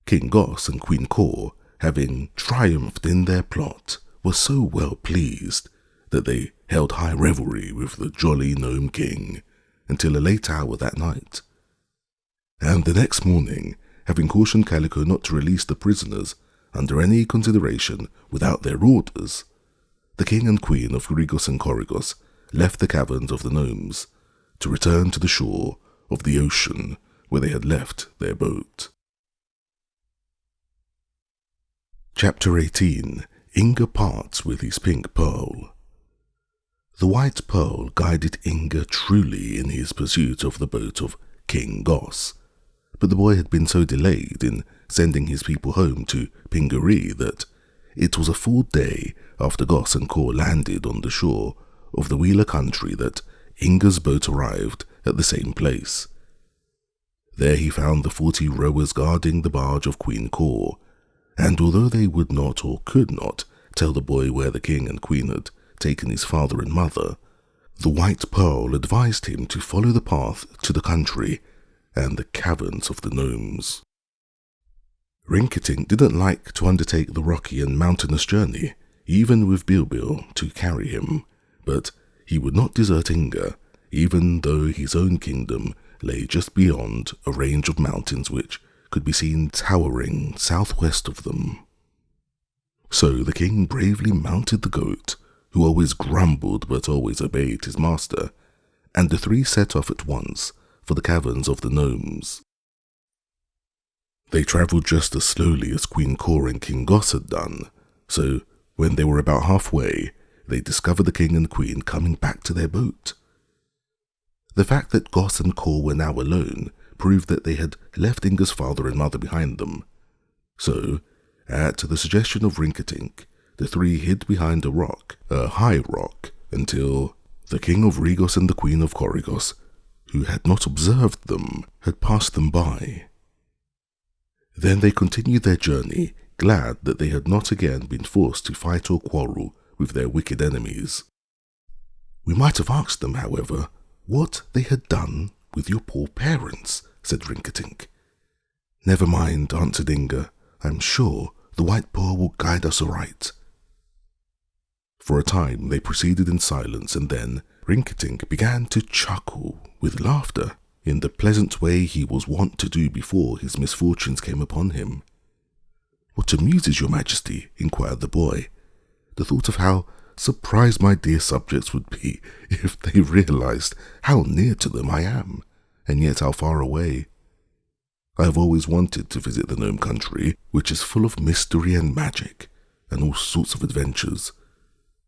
King Goss and Queen Kor, having triumphed in their plot, were so well pleased that they held high revelry with the jolly gnome king until a late hour that night. And the next morning, having cautioned Calico not to release the prisoners under any consideration without their orders, the king and queen of Regos and Coregos left the caverns of the gnomes to return to the shore of the ocean where they had left their boat. Chapter 18. Inga parts with his pink pearl. The white pearl guided Inga truly in his pursuit of the boat of King Goss, but the boy had been so delayed in sending his people home to Pingaree that it was a full day after Goss and Kor landed on the shore of the Wheeler country that Inga's boat arrived at the same place. There he found the 40 rowers guarding the barge of Queen Kor, and although they would not or could not tell the boy where the king and queen had taken his father and mother, the white pearl advised him to follow the path to the country and the caverns of the gnomes. Rinkitink didn't like to undertake the rocky and mountainous journey, even with Bilbil to carry him, but he would not desert Inga, even though his own kingdom lay just beyond a range of mountains which could be seen towering southwest of them. So the king bravely mounted the goat, who always grumbled but always obeyed his master, and the three set off at once for the caverns of the gnomes. They travelled just as slowly as Queen Kor and King Goss had done, so when they were about halfway, they discovered the king and queen coming back to their boat. The fact that Goss and Kor were now alone proved that they had left Inga's father and mother behind them. So, at the suggestion of Rinkitink, the three hid behind a high rock, until the king of Regos and the queen of Coregos, who had not observed them, had passed them by. Then they continued their journey, glad that they had not again been forced to fight or quarrel with their wicked enemies. We might have asked them, however, what they had done with your poor parents, said Rinkitink. Never mind, answered Inga. I'm sure the white pearl will guide us aright. For a time they proceeded in silence, and then Rinkitink began to chuckle with laughter in the pleasant way he was wont to do before his misfortunes came upon him. What amuses your majesty? Inquired the boy. The thought of how surprised my dear subjects would be if they realized how near to them I am, and yet how far away. I have always wanted to visit the gnome country, which is full of mystery and magic, and all sorts of adventures,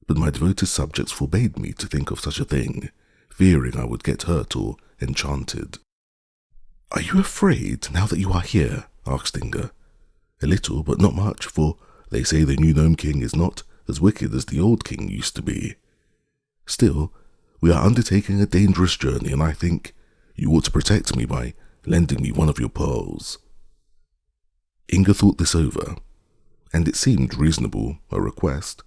but my devoted subjects forbade me to think of such a thing, fearing I would get hurt or enchanted. Are you afraid now that you are here? Asked Inga. A little, but not much, for they say the new gnome king is not as wicked as the old king used to be. Still, we are undertaking a dangerous journey, and I think you ought to protect me by lending me one of your pearls. Inga thought this over, and it seemed reasonable, a request.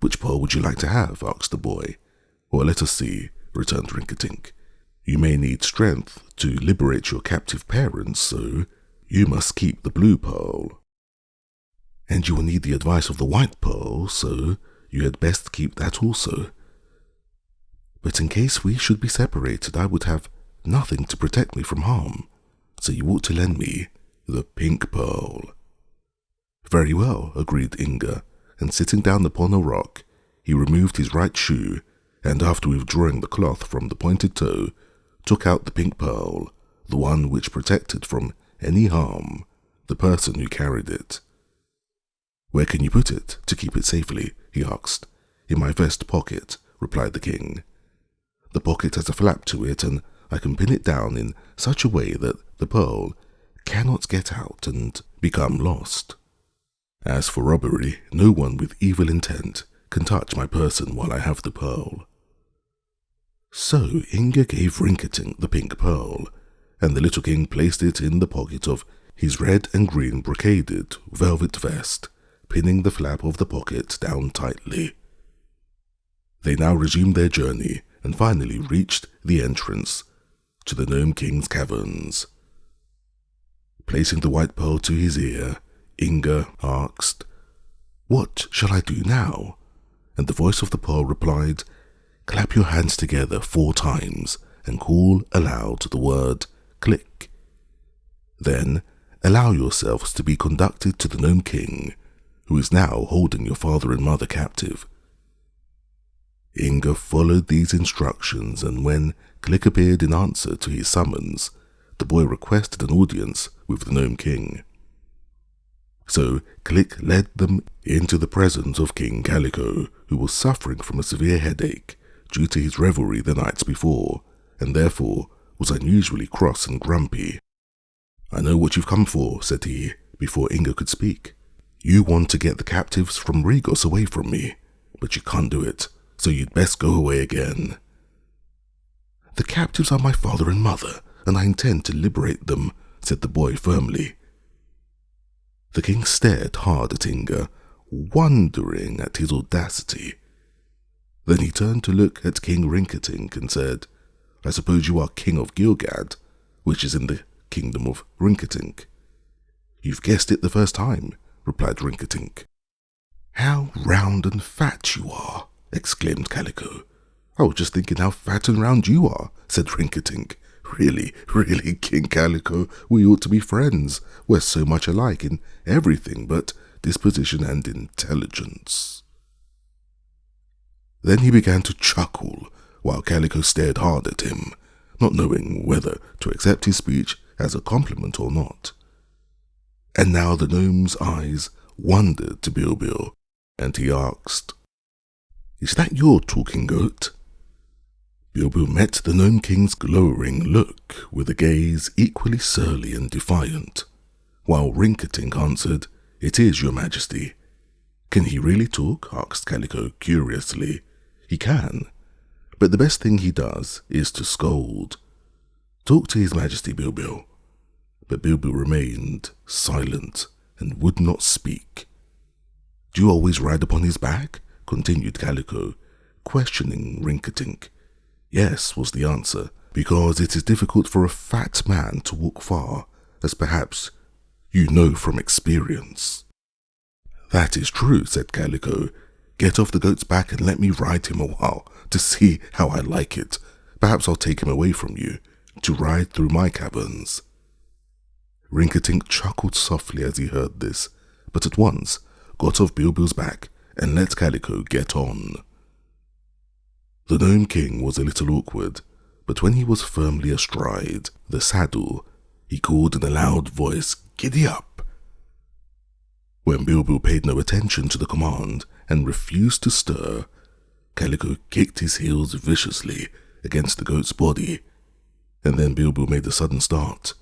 Which pearl would you like to have? Asked the boy. Well, let us see, returned Rinkitink. You may need strength to liberate your captive parents, so you must keep the blue pearl. And you will need the advice of the white pearl, so you had best keep that also. But in case we should be separated, I would have nothing to protect me from harm, so you ought to lend me the pink pearl. Very well, agreed Inga, and sitting down upon a rock, he removed his right shoe, and after withdrawing the cloth from the pointed toe, took out the pink pearl, the one which protected from any harm the person who carried it. Where can you put it to keep it safely? He asked. In my vest pocket, replied the king. The pocket has a flap to it, and I can pin it down in such a way that the pearl cannot get out and become lost. As for robbery, no one with evil intent can touch my person while I have the pearl. So Inga gave Rinkitink the pink pearl, and the little king placed it in the pocket of his red and green brocaded velvet vest pinning the flap of the pocket down tightly. They now resumed their journey and finally reached the entrance to the Gnome King's caverns. Placing the white pearl to his ear, Inga asked, "What shall I do now?" And the voice of the pearl replied, "Clap your hands together 4 times and call aloud the word click. Then allow yourselves to be conducted to the Gnome King, who is now holding your father and mother captive." Inga followed these instructions, and when Click appeared in answer to his summons, the boy requested an audience with the Gnome King. So Click led them into the presence of King Calico, who was suffering from a severe headache due to his revelry the nights before, and therefore was unusually cross and grumpy. "I know what you've come for," said he, before Inga could speak. "You want to get the captives from Regos away from me, but you can't do it, so you'd best go away again." "The captives are my father and mother, and I intend to liberate them," said the boy firmly. The king stared hard at Inga, wondering at his audacity. Then he turned to look at King Rinkitink and said, "I suppose you are king of Gilgad, which is in the kingdom of Rinkitink." "You've guessed it the first time," replied Rinkitink. "How round and fat you are," exclaimed Calico. "I was just thinking how fat and round you are," said Rinkitink. Really, King Calico, we ought to be friends. We're so much alike in everything but disposition and intelligence." Then he began to chuckle, while Calico stared hard at him, not knowing whether to accept his speech as a compliment or not. And now the gnome's eyes wandered to Bilbil, and he asked, "Is that your talking goat?" Bilbil met the Gnome King's glowering look with a gaze equally surly and defiant, while Rinkitink answered, "It is, your majesty." "Can he really talk?" asked Calico curiously. "He can, but the best thing he does is to scold. Talk to his majesty, Bilbil." But Bilbil remained silent and would not speak. "Do you always ride upon his back?" continued Calico, questioning Rinkitink. "Yes," was the answer, "because it is difficult for a fat man to walk far, as perhaps you know from experience." "That is true," said Calico. "Get off the goat's back and let me ride him a while to see how I like it. Perhaps I'll take him away from you to ride through my caverns." Rinkitink chuckled softly as he heard this, but at once got off Bilbil's back and let Calico get on. The Gnome King was a little awkward, but when he was firmly astride the saddle, he called in a loud voice, "Giddy up!" When Bilbil paid no attention to the command and refused to stir, Calico kicked his heels viciously against the goat's body, and then Bilbil made a sudden start.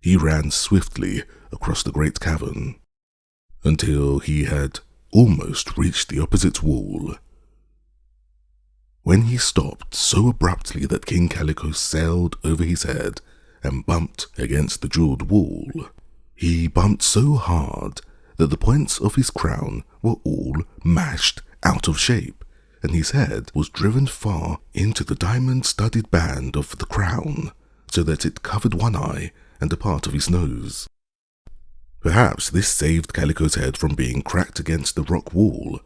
He ran swiftly across the great cavern until he had almost reached the opposite wall. When he stopped so abruptly that King Calico sailed over his head and bumped against the jeweled wall, he bumped so hard that the points of his crown were all mashed out of shape, and his head was driven far into the diamond-studded band of the crown, so that it covered one eye and a part of his nose. Perhaps this saved Calico's head from being cracked against the rock wall,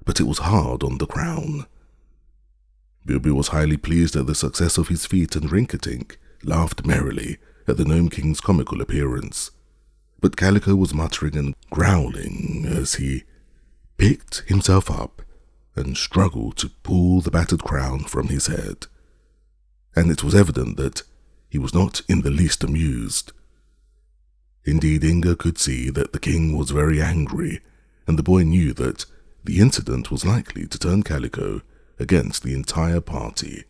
but it was hard on the crown. Bilbil was highly pleased at the success of his feat, and Rinkitink laughed merrily at the Gnome King's comical appearance. But Calico was muttering and growling as he picked himself up and struggled to pull the battered crown from his head. And it was evident that he was not in the least amused. Indeed, Inga could see that the king was very angry, and the boy knew that the incident was likely to turn Calico against the entire party.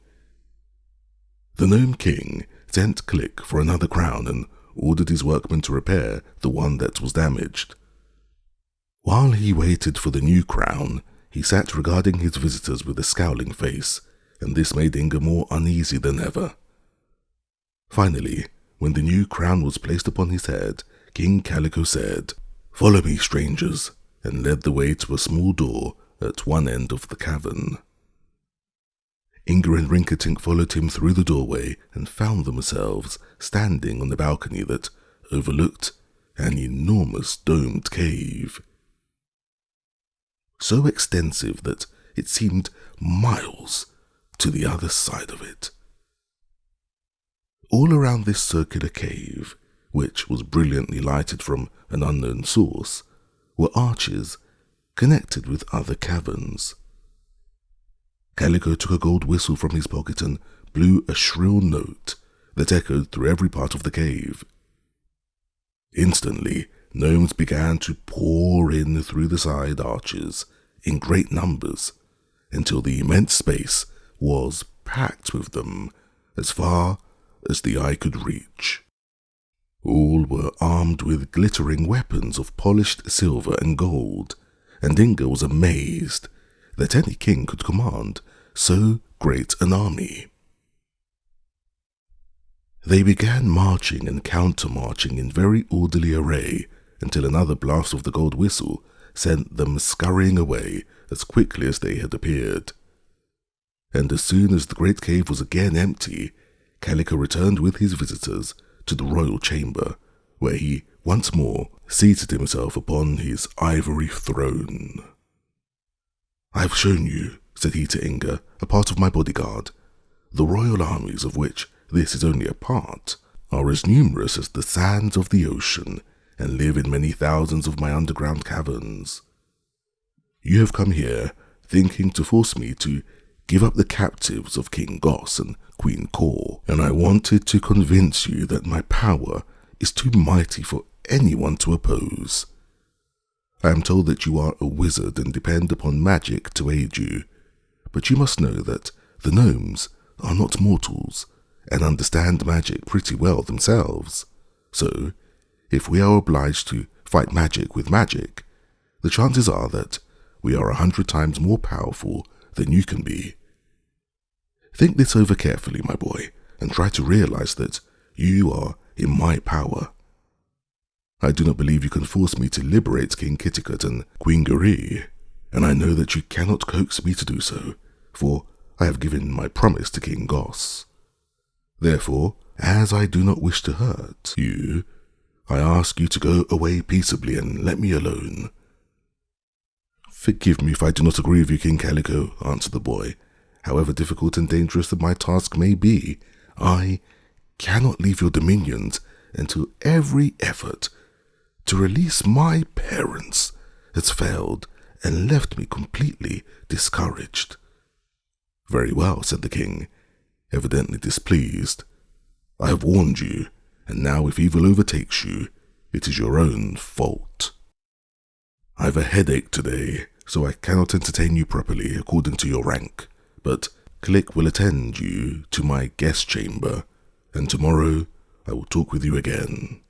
The Gnome King sent Click for another crown and ordered his workmen to repair the one that was damaged. While he waited for the new crown, he sat regarding his visitors with a scowling face, and this made Inga more uneasy than ever. Finally, When the new crown was placed upon his head, King Calico said, "Follow me, strangers," and led the way to a small door at one end of the cavern. Inga and Rinkitink followed him through the doorway and found themselves standing on the balcony that overlooked an enormous domed cave. So extensive that it seemed miles to the other side of it. All around this circular cave, which was brilliantly lighted from an unknown source, were arches connected with other caverns. Calico took a gold whistle from his pocket and blew a shrill note that echoed through every part of the cave. Instantly, gnomes began to pour in through the side arches in great numbers, until the immense space was packed with them as far as the eye could reach. All were armed with glittering weapons of polished silver and gold, and Inga was amazed that any king could command so great an army. They began marching and counter-marching in very orderly array until another blast of the gold whistle sent them scurrying away as quickly as they had appeared. And as soon as the great cave was again empty, Calico returned with his visitors to the royal chamber, where he once more seated himself upon his ivory throne. "I have shown you," said he to Inga, "a part of my bodyguard. The royal armies, of which this is only a part, are as numerous as the sands of the ocean and live in many thousands of my underground caverns. You have come here thinking to force me to give up the captives of King Goss and Queen Kor, and I wanted to convince you that my power is too mighty for anyone to oppose. I am told that you are a wizard and depend upon magic to aid you, but you must know that the gnomes are not mortals and understand magic pretty well themselves. So, if we are obliged to fight magic with magic, the chances are that we are 100 times more powerful than you can be. Think this over carefully, my boy, and try to realize that you are in my power. I do not believe you can force me to liberate King Kitticut and Queen Garee, and I know that you cannot coax me to do so, for I have given my promise to King Goss. Therefore, as I do not wish to hurt you, I ask you to go away peaceably and let me alone." "Forgive me if I do not agree with you, King Calico," answered the boy. "However difficult and dangerous that my task may be, I cannot leave your dominions until every effort to release my parents has failed and left me completely discouraged." "Very well," said the king, evidently displeased. "I have warned you, and now if evil overtakes you, it is your own fault. I have a headache today, so I cannot entertain you properly according to your rank, but Click will attend you to my guest chamber, and tomorrow I will talk with you again."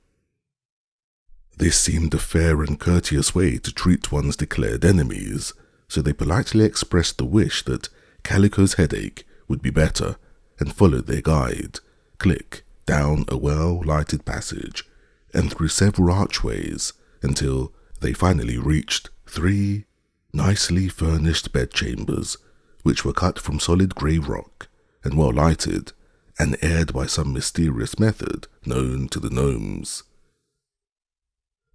This seemed a fair and courteous way to treat one's declared enemies, so they politely expressed the wish that Calico's headache would be better, and followed their guide, Click, down a well-lighted passage and through several archways until they finally reached 3 nicely furnished bedchambers, which were cut from solid grey rock and well lighted and aired by some mysterious method known to the gnomes.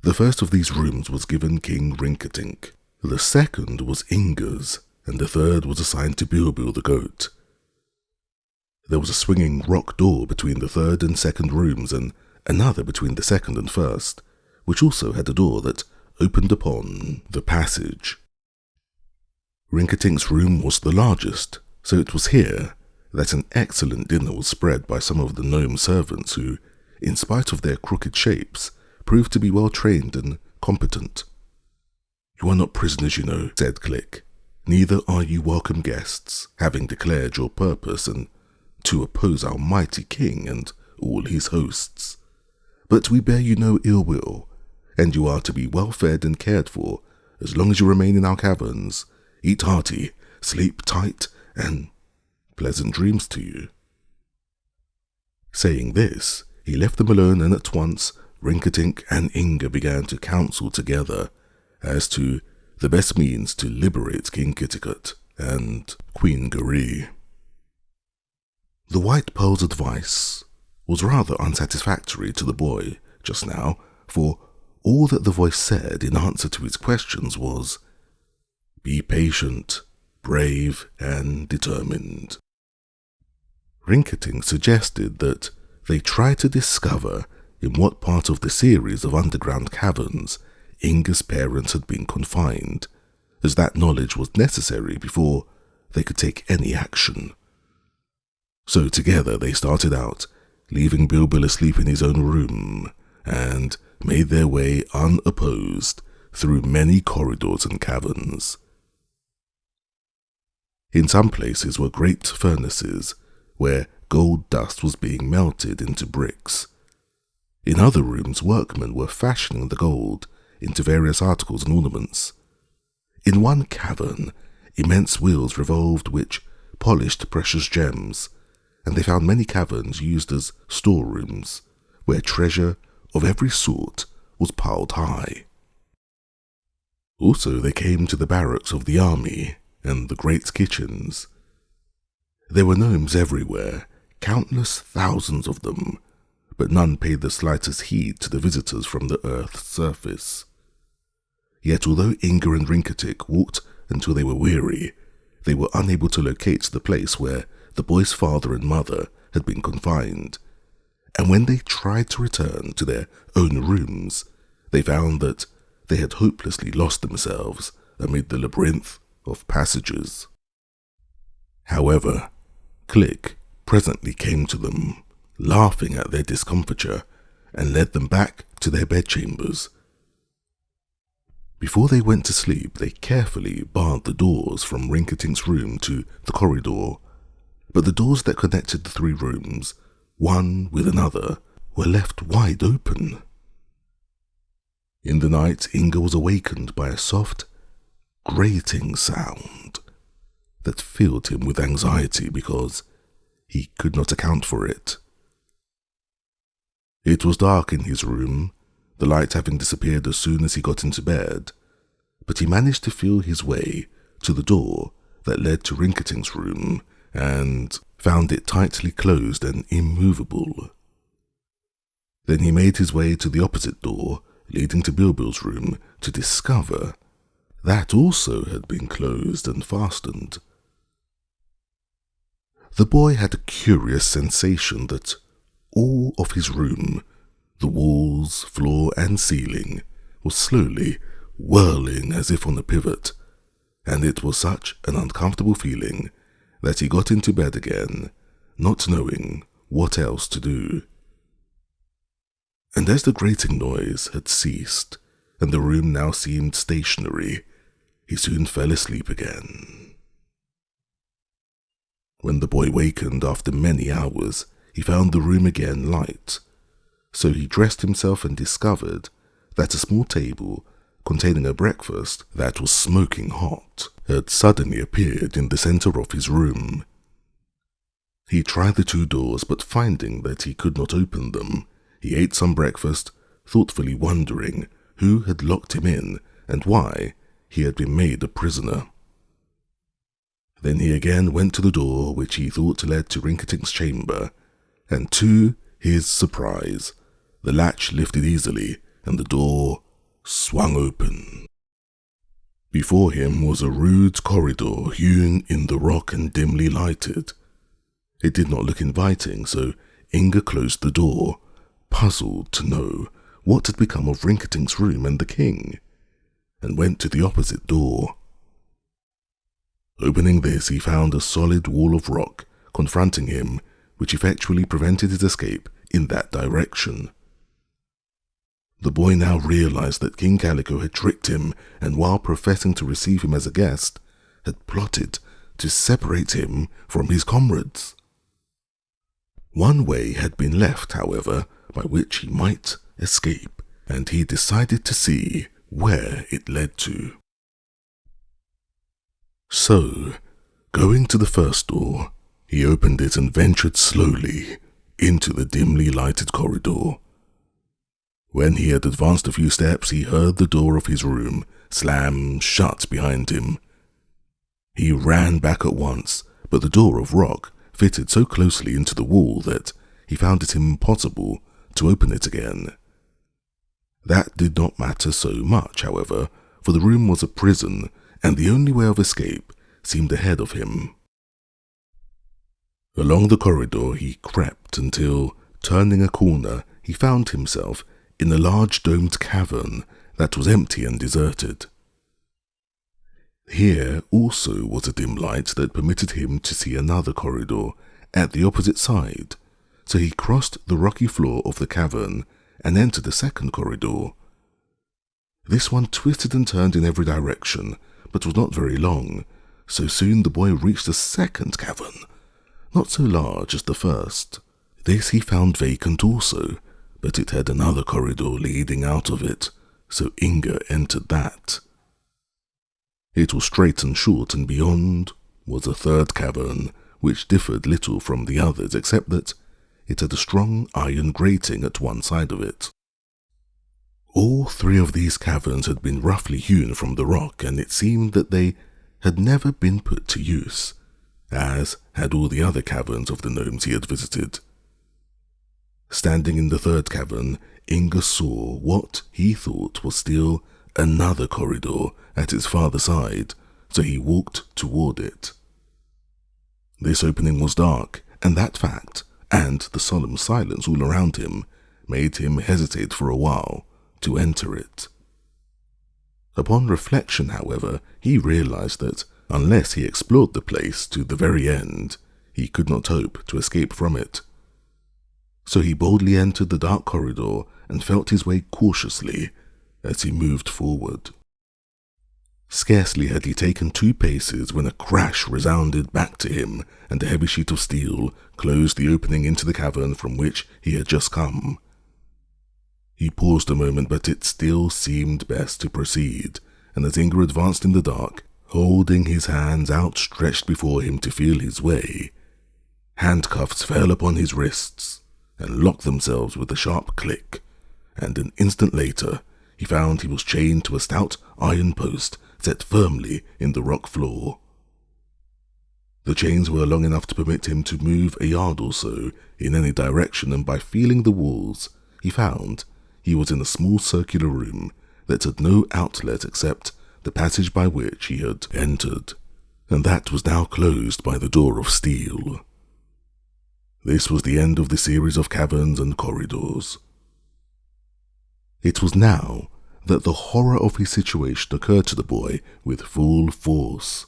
The first of these rooms was given King Rinkitink, the second was Inga's, and the third was assigned to Bilbil the goat. There was a swinging rock door between the third and second rooms, and another between the second and first, which also had a door that opened upon the passage. Rinkitink's room was the largest, so it was here that an excellent dinner was spread by some of the gnome servants who, in spite of their crooked shapes, proved to be well trained and competent. "You are not prisoners, you know," said Click. "Neither are you welcome guests, having declared your purpose and to oppose our mighty king and all his hosts. But we bear you no ill will, and you are to be well fed and cared for as long as you remain in our caverns. Eat hearty, sleep tight, and pleasant dreams to you." Saying this, he left them alone, and at once Rinkitink and Inga began to counsel together as to the best means to liberate King Kitticut and Queen Garee. The White Pearl's advice was rather unsatisfactory to the boy just now, for all that the voice said in answer to his questions was, "Be patient, brave, and determined." Rinkitink suggested that they try to discover in what part of the series of underground caverns Inga's parents had been confined, as that knowledge was necessary before they could take any action. So together they started out, leaving Bilbil asleep in his own room, and made their way unopposed through many corridors and caverns. In some places were great furnaces, where gold dust was being melted into bricks. In other rooms, workmen were fashioning the gold into various articles and ornaments. In one cavern, immense wheels revolved which polished precious gems, and they found many caverns used as storerooms, where treasure of every sort was piled high. Also they came to the barracks of the army and the great kitchens. There were gnomes everywhere, countless thousands of them, but none paid the slightest heed to the visitors from the earth's surface. Yet although Inga and Rinkitink walked until they were weary, they were unable to locate the place where the boy's father and mother had been confined, and when they tried to return to their own rooms, they found that they had hopelessly lost themselves amid the labyrinth of passages. However, Click presently came to them, laughing at their discomfiture, and led them back to their bedchambers. Before they went to sleep, they carefully barred the doors from Rinkitink's room to the corridor, but the doors that connected the three rooms, one with another, were left wide open. In the night, Inga was awakened by a soft, grating sound that filled him with anxiety because he could not account for it. It was dark in his room, the light having disappeared as soon as he got into bed, but he managed to feel his way to the door that led to Rinkitink's room and found it tightly closed and immovable. Then he made his way to the opposite door leading to Bilbil's room to discover that also had been closed and fastened. The boy had a curious sensation that all of his room, the walls, floor, and ceiling, was slowly whirling as if on a pivot, and it was such an uncomfortable feeling that he got into bed again, not knowing what else to do. And as the grating noise had ceased, and the room now seemed stationary, he soon fell asleep again. When the boy wakened after many hours, he found the room again light, so he dressed himself and discovered that a small table containing a breakfast that was smoking hot had suddenly appeared in the center of his room. He tried the two doors, but finding that he could not open them, he ate some breakfast, thoughtfully wondering who had locked him in and why he had been made a prisoner. Then he again went to the door which he thought led to Rinkitink's chamber, and to his surprise, the latch lifted easily and the door swung open. Before him was a rude corridor hewn in the rock and dimly lighted. It did not look inviting, so Inga closed the door, puzzled to know what had become of Rinkitink's room and the king, and went to the opposite door. Opening this, he found a solid wall of rock confronting him, which effectually prevented his escape in that direction. The boy now realized that King Calico had tricked him, and while professing to receive him as a guest, had plotted to separate him from his comrades. One way had been left, however, by which he might escape, and he decided to see where it led to. So, going to the first door, he opened it and ventured slowly into the dimly lighted corridor. When he had advanced a few steps, he heard the door of his room slam shut behind him. He ran back at once, but the door of rock fitted so closely into the wall that he found it impossible to open it again. That did not matter so much, however, for the room was a prison, and the only way of escape seemed ahead of him. Along the corridor he crept until, turning a corner, he found himself in a large domed cavern that was empty and deserted. Here also was a dim light that permitted him to see another corridor at the opposite side, so he crossed the rocky floor of the cavern and entered a second corridor. This one twisted and turned in every direction, but was not very long, so soon the boy reached a second cavern, not so large as the first. This he found vacant also, but it had another corridor leading out of it, so Inga entered that. It was straight and short, and beyond was a third cavern, which differed little from the others except that it had a strong iron grating at one side of it. All three of these caverns had been roughly hewn from the rock, and it seemed that they had never been put to use, as had all the other caverns of the gnomes he had visited. Standing in the third cavern, Inga saw what he thought was still another corridor at its farther side, so he walked toward it. This opening was dark, and that fact, and the solemn silence all around him, made him hesitate for a while to enter it. Upon reflection, however, he realized that unless he explored the place to the very end, he could not hope to escape from it. So he boldly entered the dark corridor and felt his way cautiously as he moved forward. Scarcely had he taken 2 paces when a crash resounded back to him, and a heavy sheet of steel closed the opening into the cavern from which he had just come. He paused a moment, but it still seemed best to proceed, and as Inga advanced in the dark, holding his hands outstretched before him to feel his way, handcuffs fell upon his wrists and locked themselves with a sharp click, and an instant later he found he was chained to a stout iron post set firmly in the rock floor. The chains were long enough to permit him to move a yard or so in any direction, and by feeling the walls, he found he was in a small circular room that had no outlet except the passage by which he had entered, and that was now closed by the door of steel. This was the end of the series of caverns and corridors. It was now that the horror of his situation occurred to the boy with full force.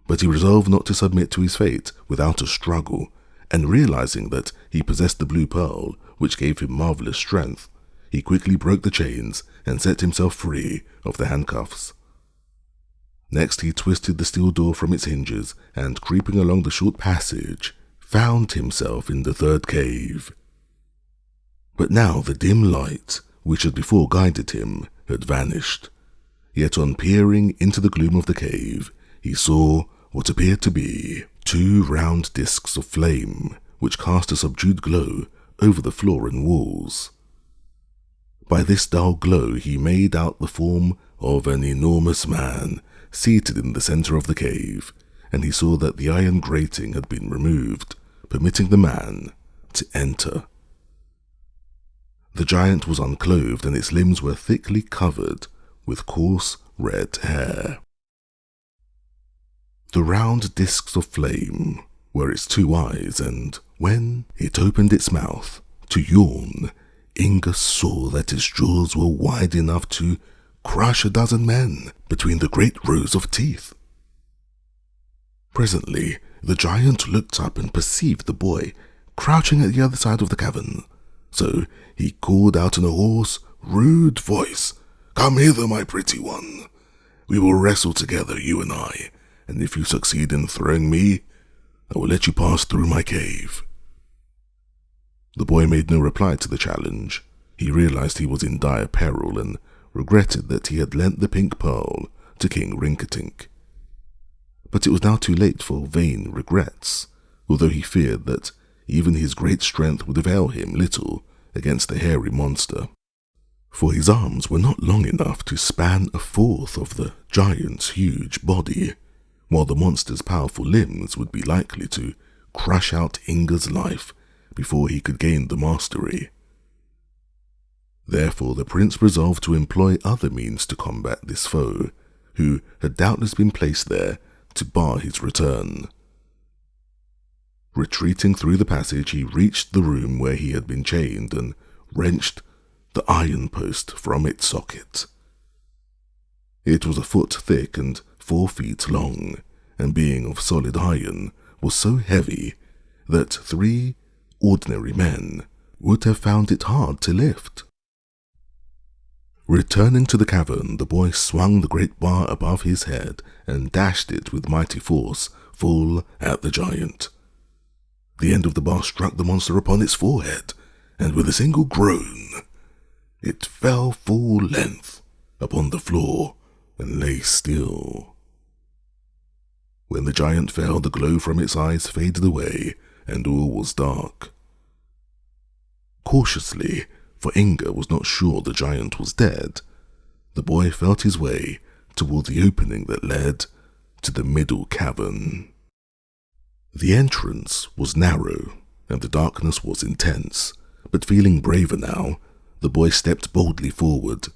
But he resolved not to submit to his fate without a struggle, and realizing that he possessed the blue pearl, which gave him marvelous strength, he quickly broke the chains and set himself free of the handcuffs. Next he twisted the steel door from its hinges, and creeping along the short passage, found himself in the third cave. But now the dim light, which had before guided him, had vanished. Yet on peering into the gloom of the cave, he saw what appeared to be 2 round discs of flame, which cast a subdued glow over the floor and walls. By this dull glow he made out the form of an enormous man seated in the center of the cave, and he saw that the iron grating had been removed, permitting the man to enter. The giant was unclothed, and its limbs were thickly covered with coarse red hair. The round discs of flame were its 2 eyes, and when it opened its mouth to yawn, Inga saw that its jaws were wide enough to crush a dozen men between the great rows of teeth. Presently, the giant looked up and perceived the boy crouching at the other side of the cavern. So he called out in a hoarse, rude voice, "Come hither, my pretty one. We will wrestle together, you and I, and if you succeed in throwing me, I will let you pass through my cave." The boy made no reply to the challenge. He realized he was in dire peril and regretted that he had lent the pink pearl to King Rinkitink. But it was now too late for vain regrets, although he feared that even his great strength would avail him little against the hairy monster, for his arms were not long enough to span a fourth of the giant's huge body, while the monster's powerful limbs would be likely to crush out Inga's life before he could gain the mastery. Therefore the prince resolved to employ other means to combat this foe, who had doubtless been placed there to bar his return. Retreating through the passage, he reached the room where he had been chained and wrenched the iron post from its socket. It was a foot thick and 4 feet long, and being of solid iron, was so heavy that 3 ordinary men would have found it hard to lift. Returning to the cavern, the boy swung the great bar above his head and dashed it with mighty force full at the giant. The end of the bar struck the monster upon its forehead, and with a single groan, it fell full length upon the floor and lay still. When the giant fell, the glow from its eyes faded away, and all was dark. Cautiously, for Inga was not sure the giant was dead, the boy felt his way toward the opening that led to the middle cavern. The entrance was narrow, and the darkness was intense, but feeling braver now, the boy stepped boldly forward.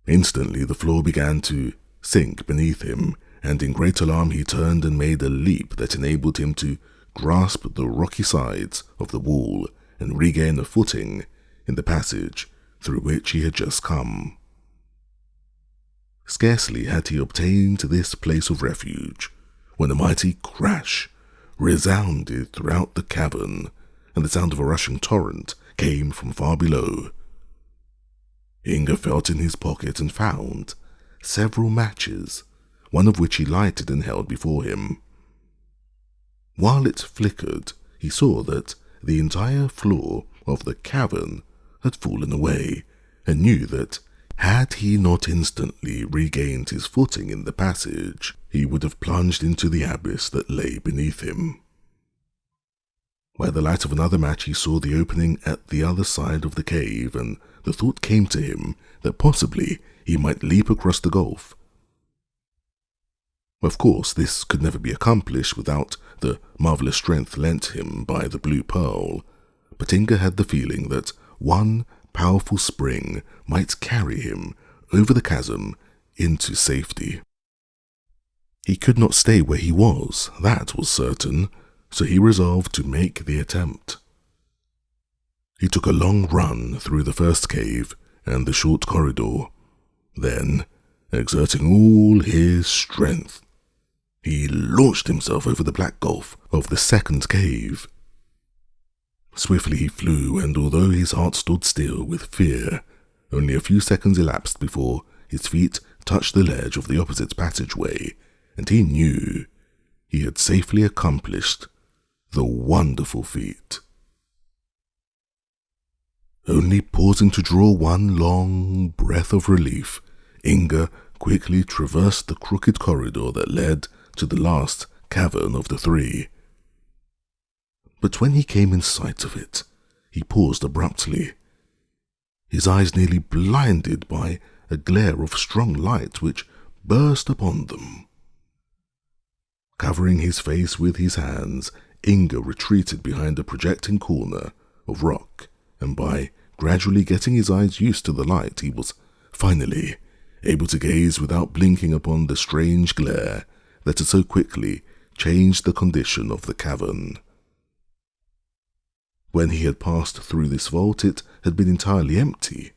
Instantly the floor began to sink beneath him, and in great alarm he turned and made a leap that enabled him to grasp the rocky sides of the wall and regain a footing in the passage through which he had just come. Scarcely had he obtained this place of refuge when a mighty crash resounded throughout the cavern, and the sound of a rushing torrent came from far below. Inga felt in his pocket and found several matches, one of which he lighted and held before him. While it flickered, he saw that the entire floor of the cavern had fallen away, and knew that had he not instantly regained his footing in the passage, he would have plunged into the abyss that lay beneath him. By the light of another match he saw the opening at the other side of the cave, and the thought came to him that possibly he might leap across the gulf. Of course, this could never be accomplished without the marvelous strength lent him by the blue pearl, but Inga had the feeling that one powerful spring might carry him over the chasm into safety. He could not stay where he was, that was certain, so he resolved to make the attempt. He took a long run through the first cave and the short corridor. Then, exerting all his strength, he launched himself over the black gulf of the second cave. Swiftly he flew, and although his heart stood still with fear, only a few seconds elapsed before his feet touched the ledge of the opposite passageway, and he knew he had safely accomplished the wonderful feat. Only pausing to draw one long breath of relief, Inga quickly traversed the crooked corridor that led to the last cavern of the 3. But when he came in sight of it, he paused abruptly, his eyes nearly blinded by a glare of strong light which burst upon them. Covering his face with his hands, Inga retreated behind a projecting corner of rock, and by gradually getting his eyes used to the light, he was finally able to gaze without blinking upon the strange glare that had so quickly changed the condition of the cavern. When he had passed through this vault, it had been entirely empty.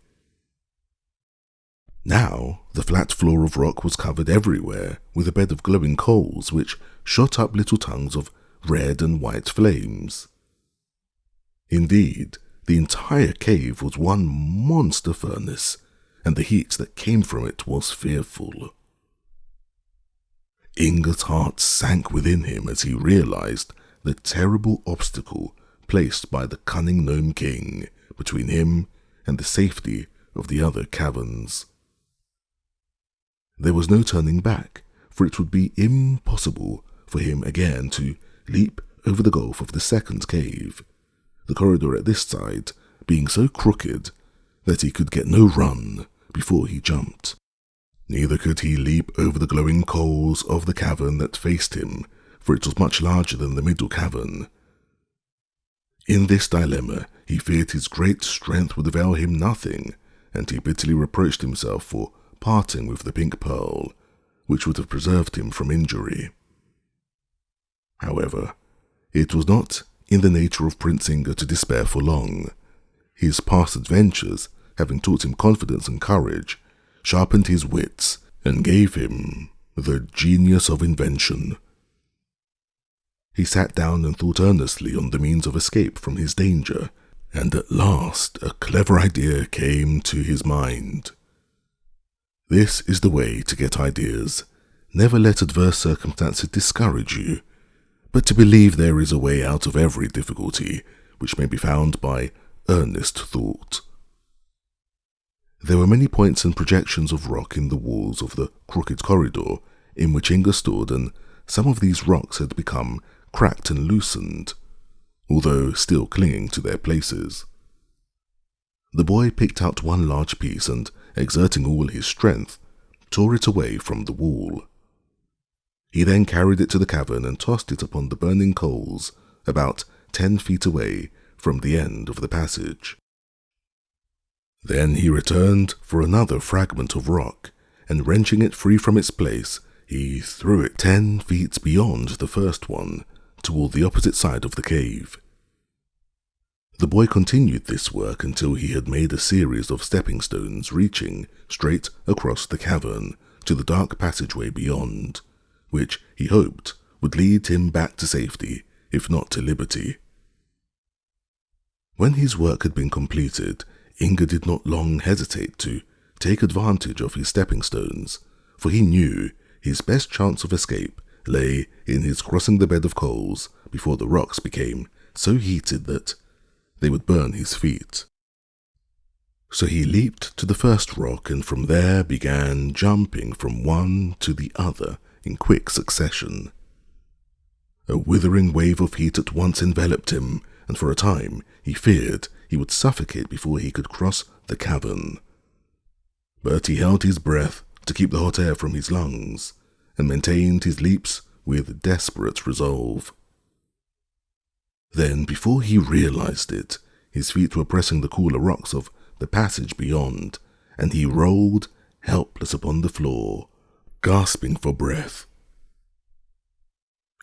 Now, the flat floor of rock was covered everywhere with a bed of glowing coals which shot up little tongues of red and white flames. Indeed, the entire cave was one monster furnace, and the heat that came from it was fearful. Inga's heart sank within him as he realized the terrible obstacle placed by the cunning gnome king between him and the safety of the other caverns. There was no turning back, for it would be impossible for him again to leap over the gulf of the second cave, the corridor at this side being so crooked that he could get no run before he jumped. Neither could he leap over the glowing coals of the cavern that faced him, for it was much larger than the middle cavern. In this dilemma, he feared his great strength would avail him nothing, and he bitterly reproached himself for parting with the pink pearl, which would have preserved him from injury. However, it was not in the nature of Prince Inga to despair for long. His past adventures, having taught him confidence and courage, sharpened his wits and gave him the genius of invention. He sat down and thought earnestly on the means of escape from his danger, and at last a clever idea came to his mind. This is the way to get ideas. Never let adverse circumstances discourage you, but to believe there is a way out of every difficulty, which may be found by earnest thought. There were many points and projections of rock in the walls of the crooked corridor in which Inga stood, and some of these rocks had become cracked and loosened, although still clinging to their places. The boy picked out one large piece and, exerting all his strength, tore it away from the wall. He then carried it to the cavern and tossed it upon the burning coals about 10 feet away from the end of the passage. Then he returned for another fragment of rock, and wrenching it free from its place, he threw it 10 feet beyond the first one, toward the opposite side of the cave. The boy continued this work until he had made a series of stepping stones reaching straight across the cavern to the dark passageway beyond, which he hoped would lead him back to safety, if not to liberty. When his work had been completed, Inga did not long hesitate to take advantage of his stepping stones, for he knew his best chance of escape lay in his crossing the bed of coals before the rocks became so heated that they would burn his feet. So he leaped to the first rock and from there began jumping from one to the other in quick succession. A withering wave of heat at once enveloped him, and for a time he feared he would suffocate before he could cross the cavern. But he held his breath to keep the hot air from his lungs, and maintained his leaps with desperate resolve. Then, before he realized it, his feet were pressing the cooler rocks of the passage beyond, and he rolled helpless upon the floor, gasping for breath.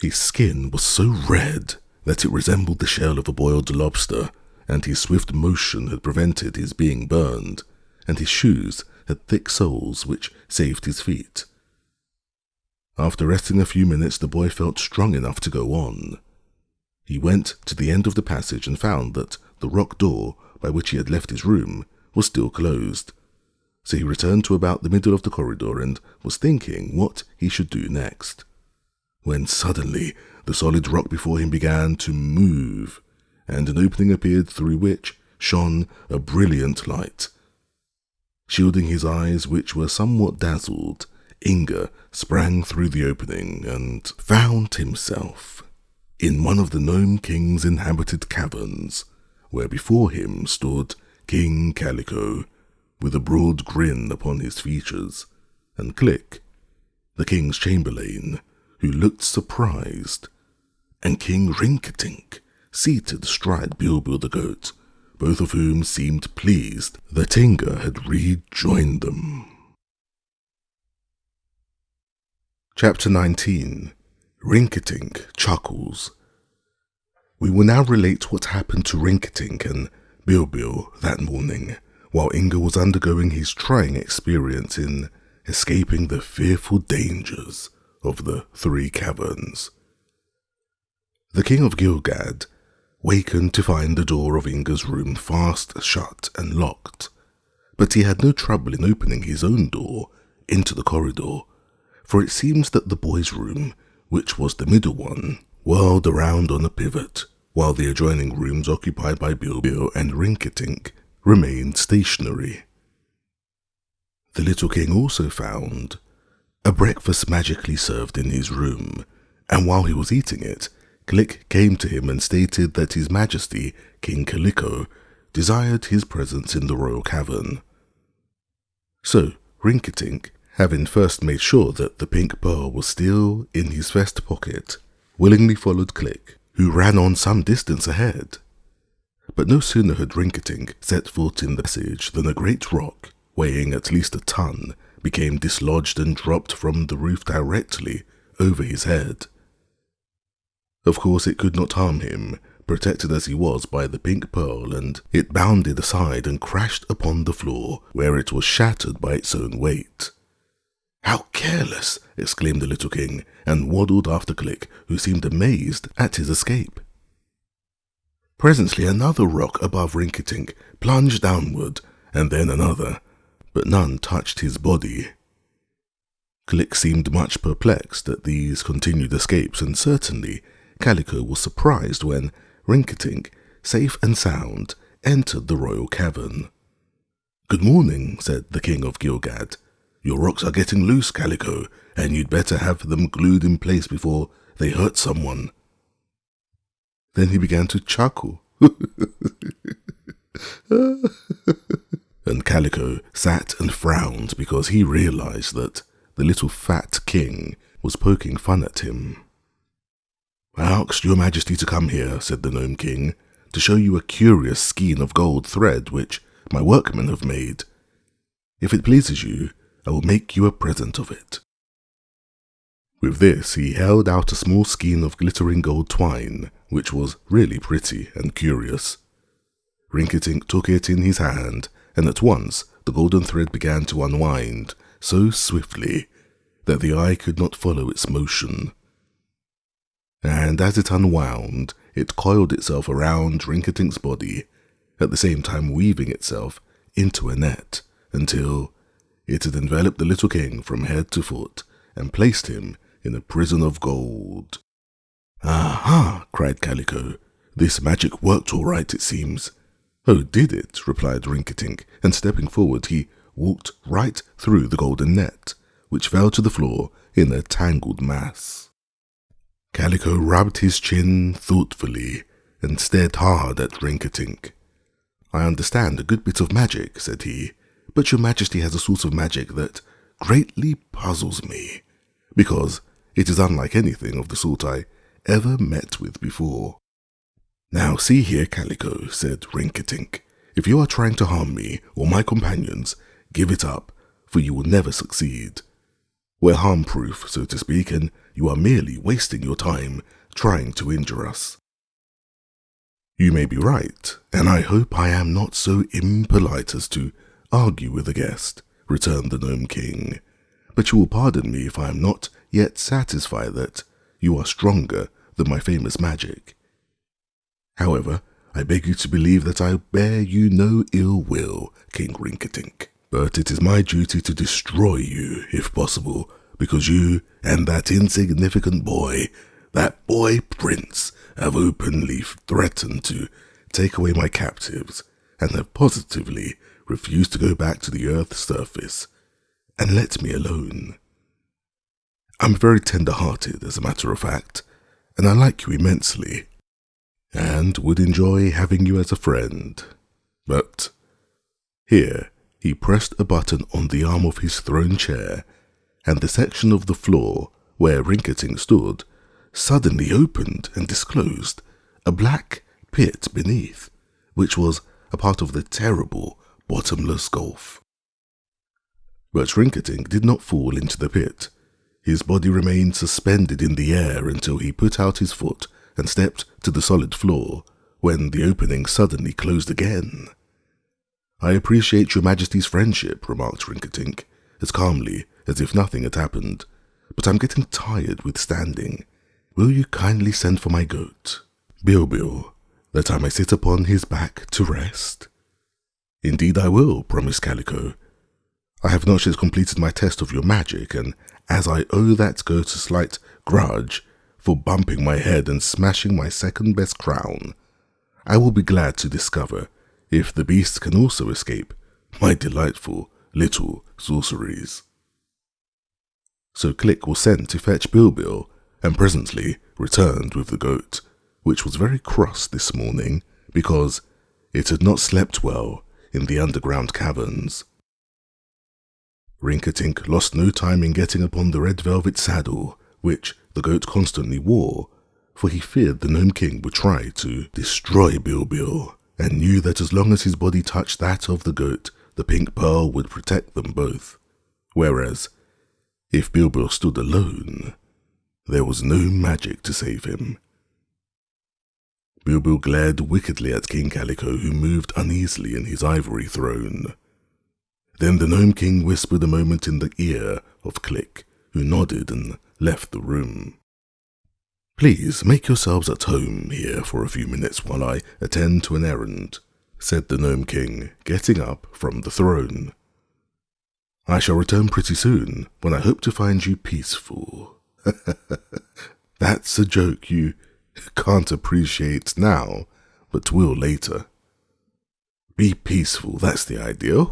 His skin was so red that it resembled the shell of a boiled lobster, and his swift motion had prevented his being burned, and his shoes had thick soles which saved his feet. After resting a few minutes, the boy felt strong enough to go on. He went to the end of the passage and found that the rock door by which he had left his room was still closed. So he returned to about the middle of the corridor and was thinking what he should do next, when suddenly the solid rock before him began to move, and an opening appeared through which shone a brilliant light. Shielding his eyes, which were somewhat dazzled, Inga sprang through the opening and found himself in one of the Gnome King's inhabited caverns, where before him stood King Calico, with a broad grin upon his features, and Click, the king's chamberlain, who looked surprised, and King Rinkitink, seated astride Bilbil the goat, both of whom seemed pleased that Inga had rejoined them. Chapter 19. Rinkitink Chuckles. We will now relate what happened to Rinkitink and Bilbil that morning, while Inga was undergoing his trying experience in escaping the fearful dangers of the 3 caverns. The King of Gilgad wakened to find the door of Inga's room fast shut and locked, but he had no trouble in opening his own door into the corridor, for it seems that the boy's room, which was the middle one, whirled around on a pivot, while the adjoining rooms occupied by Bilbil and Rinkitink remained stationary. The little king also found a breakfast magically served in his room, and while he was eating it, Click came to him and stated that His Majesty, King Kaliko, desired his presence in the royal cavern. So, Rinkitink, having first made sure that the pink pearl was still in his vest pocket, willingly followed Click, who ran on some distance ahead. But no sooner had Rinkitink set foot in the passage than a great rock, weighing at least a ton, became dislodged and dropped from the roof directly over his head. Of course it could not harm him, protected as he was by the pink pearl, and it bounded aside and crashed upon the floor, where it was shattered by its own weight. "How careless!" exclaimed the little king, and waddled after Click, who seemed amazed at his escape. Presently another rock above Rinkitink plunged downward, and then another, but none touched his body. Click seemed much perplexed at these continued escapes, and certainly Calico was surprised when Rinkitink, safe and sound, entered the royal cavern. "Good morning," said the king of Gilgad. "Your rocks are getting loose, Calico, and you'd better have them glued in place before they hurt someone." Then he began to chuckle. And Calico sat and frowned because he realized that the little fat king was poking fun at him. "I asked your majesty to come here," said the gnome king, "to show you a curious skein of gold thread which my workmen have made. If it pleases you, I will make you a present of it." With this, he held out a small skein of glittering gold twine, which was really pretty and curious. Rinkitink took it in his hand, and at once the golden thread began to unwind so swiftly that the eye could not follow its motion. And as it unwound, it coiled itself around Rinkitink's body, at the same time weaving itself into a net, until it had enveloped the little king from head to foot and placed him in a prison of gold. "Aha!" cried Calico. "This magic worked all right, it seems." "Oh, did it?" replied Rinkitink, and stepping forward he walked right through the golden net, which fell to the floor in a tangled mass. Calico rubbed his chin thoughtfully and stared hard at Rinkitink. "I understand a good bit of magic," said he, "but your majesty has a sort of magic that greatly puzzles me, because it is unlike anything of the sort I ever met with before." "Now see here, Calico," said Rinkitink, "if you are trying to harm me or my companions, give it up, for you will never succeed. We're harm-proof, so to speak, and you are merely wasting your time trying to injure us." "You may be right, and I hope I am not so impolite as to argue with a guest," returned the Gnome King, "but you will pardon me if I am not yet satisfied that you are stronger than my famous magic. However, I beg you to believe that I bear you no ill will, King Rinkitink. But it is my duty to destroy you, if possible, because you and that insignificant boy, that boy prince, have openly threatened to take away my captives, and have positively refused to go back to the earth's surface and let me alone. I'm very tender-hearted, as a matter of fact, and I like you immensely, and would enjoy having you as a friend. But here, he pressed a button on the arm of his throne chair, and the section of the floor where Rinkitink stood suddenly opened and disclosed a black pit beneath, which was a part of the terrible bottomless gulf. But Rinkitink did not fall into the pit. His body remained suspended in the air until he put out his foot and stepped to the solid floor, when the opening suddenly closed again. "I appreciate your majesty's friendship," remarked Rinkitink, as calmly as if nothing had happened, "but I'm getting tired with standing. Will you kindly send for my goat, Bilbil, that I may sit upon his back to rest?" "Indeed I will," promised Calico. "I have not yet completed my test of your magic, and as I owe that goat a slight grudge for bumping my head and smashing my second-best crown, I will be glad to discover if the beast can also escape my delightful little sorceries." So Click was sent to fetch Bilbil, and presently returned with the goat, which was very cross this morning because it had not slept well in the underground caverns. Rinkitink lost no time in getting upon the red velvet saddle, which the goat constantly wore, for he feared the Gnome King would try to destroy Bilbil, and knew that as long as his body touched that of the goat, the pink pearl would protect them both. Whereas, if Bilbil stood alone, there was no magic to save him. Bilbil glared wickedly at King Calico, who moved uneasily in his ivory throne. Then the Gnome King whispered a moment in the ear of Click, who nodded and left the room. "Please make yourselves at home here for a few minutes while I attend to an errand," said the Gnome King, getting up from the throne. "I shall return pretty soon, when I hope to find you peaceful." That's a joke you can't appreciate now, but will later. Be peaceful, that's the idea.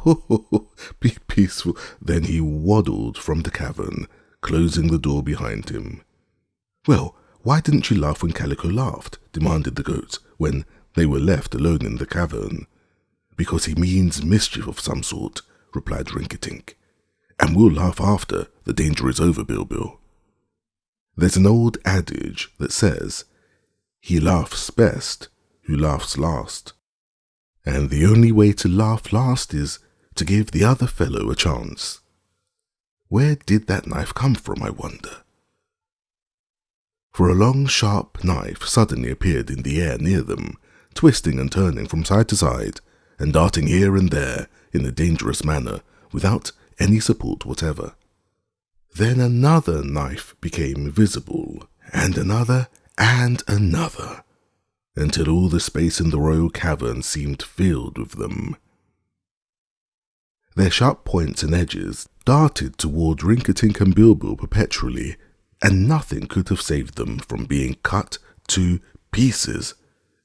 Be peaceful. Then he waddled from the cavern, closing the door behind him. "Well, why didn't you laugh when Calico laughed?" demanded the goat, when they were left alone in the cavern. "Because he means mischief of some sort," replied Rinkitink. "And we'll laugh after the danger is over, Bilbil. There's an old adage that says, 'He laughs best who laughs last.' And the only way to laugh last is to give the other fellow a chance. Where did that knife come from, I wonder?" For a long, sharp knife suddenly appeared in the air near them, twisting and turning from side to side, and darting here and there in a dangerous manner, without any support whatever. Then another knife became visible, and another, until all the space in the royal cavern seemed filled with them. Their sharp points and edges darted toward Rinkitink and Bilbil perpetually, and nothing could have saved them from being cut to pieces,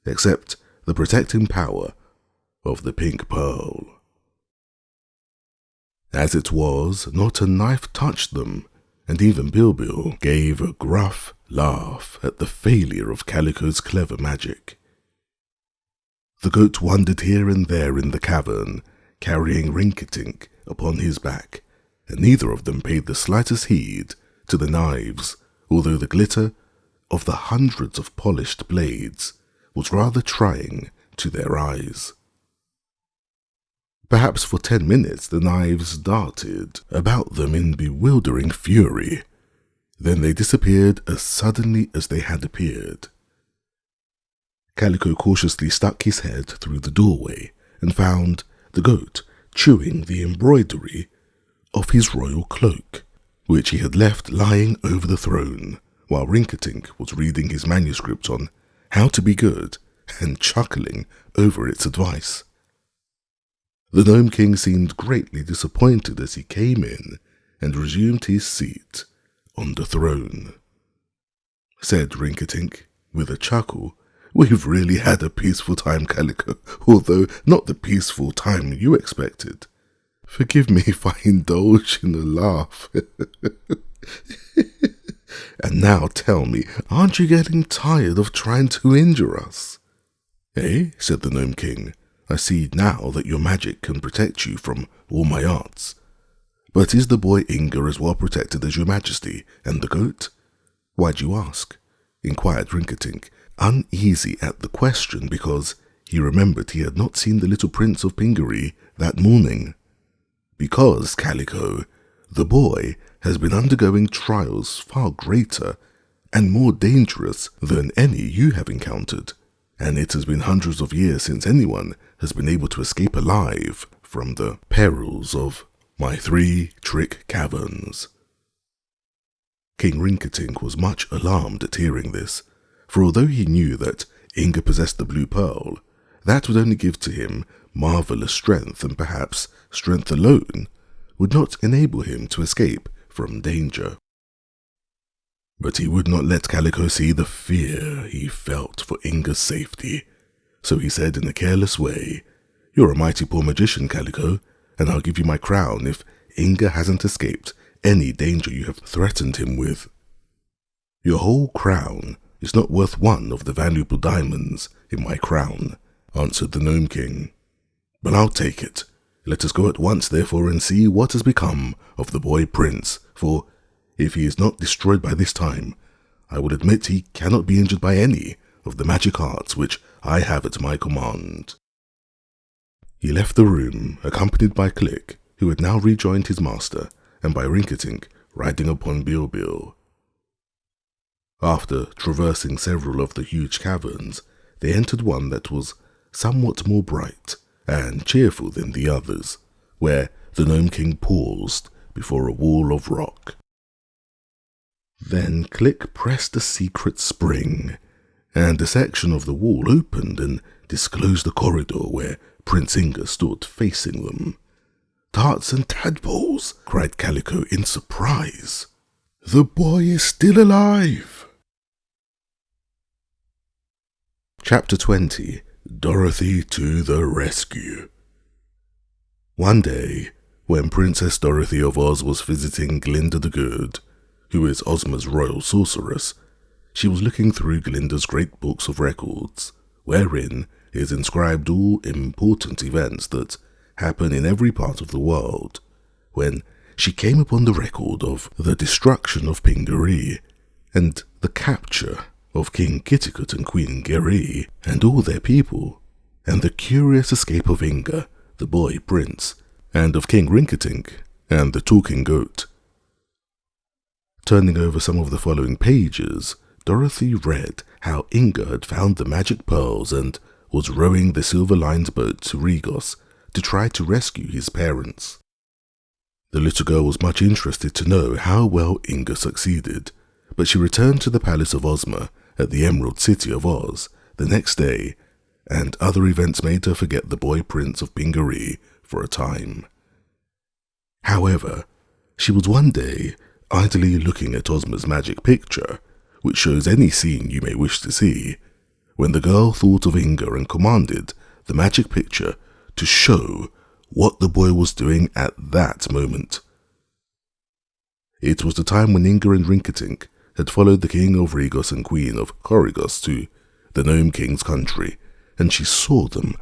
except the protecting power of the pink pearl. As it was, not a knife touched them, and even Bilbil gave a gruff laugh at the failure of Calico's clever magic. The goat wandered here and there in the cavern, carrying Rinkitink upon his back, and neither of them paid the slightest heed to the knives, although the glitter of the hundreds of polished blades was rather trying to their eyes. Perhaps for 10 minutes the knives darted about them in bewildering fury. Then they disappeared as suddenly as they had appeared. Calico cautiously stuck his head through the doorway and found the goat chewing the embroidery of his royal cloak, which he had left lying over the throne, while Rinkitink was reading his manuscript on how to be good and chuckling over its advice. The Gnome King seemed greatly disappointed as he came in and resumed his seat on the throne. Said Rinkitink, with a chuckle, "We've really had a peaceful time, Calico, although not the peaceful time you expected. Forgive me if I indulge in a laugh. And now tell me, aren't you getting tired of trying to injure us?" "Eh?" said the Gnome King. "I see now that your magic can protect you from all my arts. But is the boy Inga as well protected as your majesty and the goat?" "Why do you ask?" inquired Rinkitink, uneasy at the question because he remembered he had not seen the little prince of Pingaree that morning. "Because, Calico, the boy has been undergoing trials far greater and more dangerous than any you have encountered, and it has been hundreds of years since anyone has been able to escape alive from the perils of my 3 trick caverns." King Rinkitink was much alarmed at hearing this, for although he knew that Inga possessed the blue pearl, that would only give to him marvelous strength, and perhaps strength alone would not enable him to escape from danger. But he would not let Calico see the fear he felt for Inga's safety, so he said in a careless way, "You're a mighty poor magician, Calico, and I'll give you my crown if Inga hasn't escaped any danger you have threatened him with." "Your whole crown is not worth one of the valuable diamonds in my crown," answered the Gnome King. "But I'll take it. Let us go at once, therefore, and see what has become of the boy prince, for if he is not destroyed by this time, I will admit he cannot be injured by any of the magic arts which I have at my command." He left the room, accompanied by Click, who had now rejoined his master, and by Rinkitink, riding upon Bilbil. After traversing several of the huge caverns, they entered one that was somewhat more bright and cheerful than the others, where the Gnome King paused before a wall of rock. Then Click pressed a secret spring, and a section of the wall opened and disclosed a corridor where Prince Inga stood facing them. "Tarts and tadpoles!" cried Calico in surprise. "The boy is still alive!" Chapter 20. Dorothy to the Rescue. One day, when Princess Dorothy of Oz was visiting Glinda the Good, who is Ozma's royal sorceress, she was looking through Glinda's great books of records, wherein is inscribed all important events that happen in every part of the world, when she came upon the record of the destruction of Pingaree and the capture of King Kitticut and Queen Garee and all their people, and the curious escape of Inga, the boy prince, and of King Rinkitink and the talking goat. Turning over some of the following pages, Dorothy read how Inga had found the magic pearls and was rowing the silver-lined boat to Regos to try to rescue his parents. The little girl was much interested to know how well Inga succeeded, but she returned to the palace of Ozma at the Emerald City of Oz the next day, and other events made her forget the boy prince of Pingaree for a time. However, she was one day idly looking at Ozma's magic picture, which shows any scene you may wish to see, when the girl thought of Inga and commanded the magic picture to show what the boy was doing at that moment. It was the time when Inga and Rinkitink had followed the King of Regos and Queen of Coregos to the Gnome King's country, and she saw them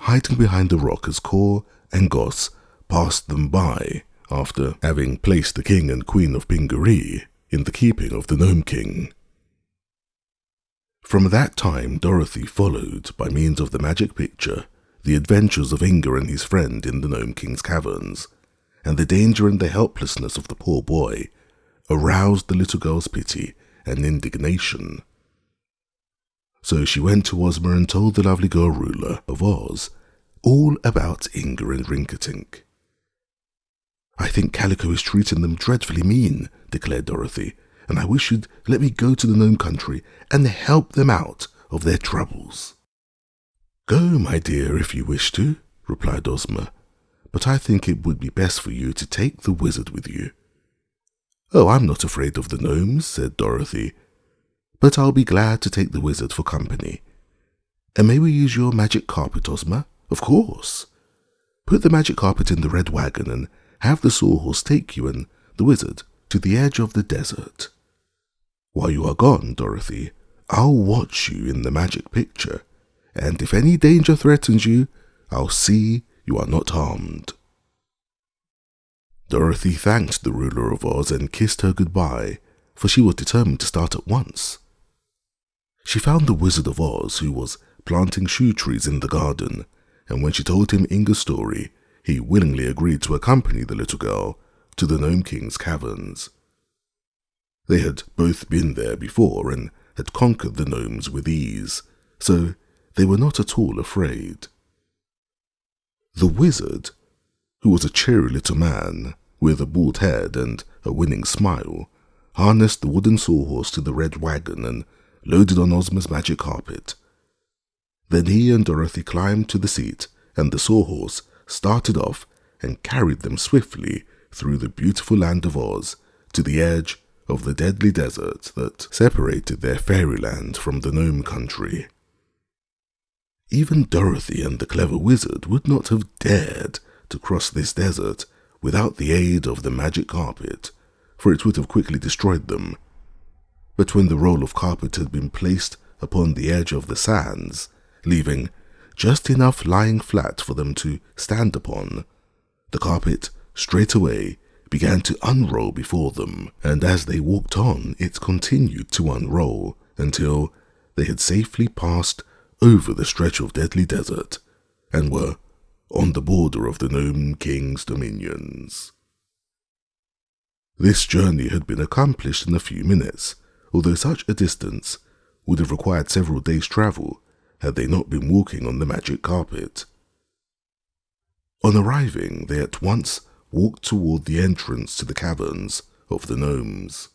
hiding behind the rock as Cor and Gos passed them by after having placed the King and Queen of Pingaree in the keeping of the Gnome King. From that time, Dorothy followed, by means of the magic picture, the adventures of Inga and his friend in the Gnome King's caverns, and the danger and the helplessness of the poor boy aroused the little girl's pity and indignation. So she went to Ozma and told the lovely girl ruler of Oz all about Inga and Rinkitink. "I think Calico is treating them dreadfully mean," declared Dorothy, "and I wish you'd let me go to the gnome country and help them out of their troubles." "Go, my dear, if you wish to," replied Ozma, "but I think it would be best for you to take the wizard with you." "Oh, I'm not afraid of the gnomes," said Dorothy, "but I'll be glad to take the wizard for company. And may we use your magic carpet, Ozma?" "Of course. Put the magic carpet in the red wagon and have the sawhorse take you and the wizard to the edge of the desert. While you are gone, Dorothy, I'll watch you in the magic picture, and if any danger threatens you, I'll see you are not harmed." Dorothy thanked the ruler of Oz and kissed her goodbye, for she was determined to start at once. She found the Wizard of Oz, who was planting shoe trees in the garden, and when she told him Inga's story, he willingly agreed to accompany the little girl to the Gnome King's caverns. They had both been there before and had conquered the gnomes with ease, so they were not at all afraid. The wizard, who was a cheery little man with a bald head and a winning smile, harnessed the wooden sawhorse to the red wagon and loaded on Ozma's magic carpet. Then he and Dorothy climbed to the seat, and the sawhorse started off and carried them swiftly through the beautiful land of Oz to the edge of the deadly desert that separated their fairyland from the gnome country. Even Dorothy and the clever wizard would not have dared to cross this desert without the aid of the magic carpet, for it would have quickly destroyed them. But when the roll of carpet had been placed upon the edge of the sands, leaving just enough lying flat for them to stand upon, the carpet straightway began to unroll before them, and as they walked on, it continued to unroll until they had safely passed over the stretch of deadly desert and were on the border of the Gnome King's dominions. This journey had been accomplished in a few minutes, although such a distance would have required several days' travel had they not been walking on the magic carpet. On arriving, they at once walked toward the entrance to the caverns of the gnomes.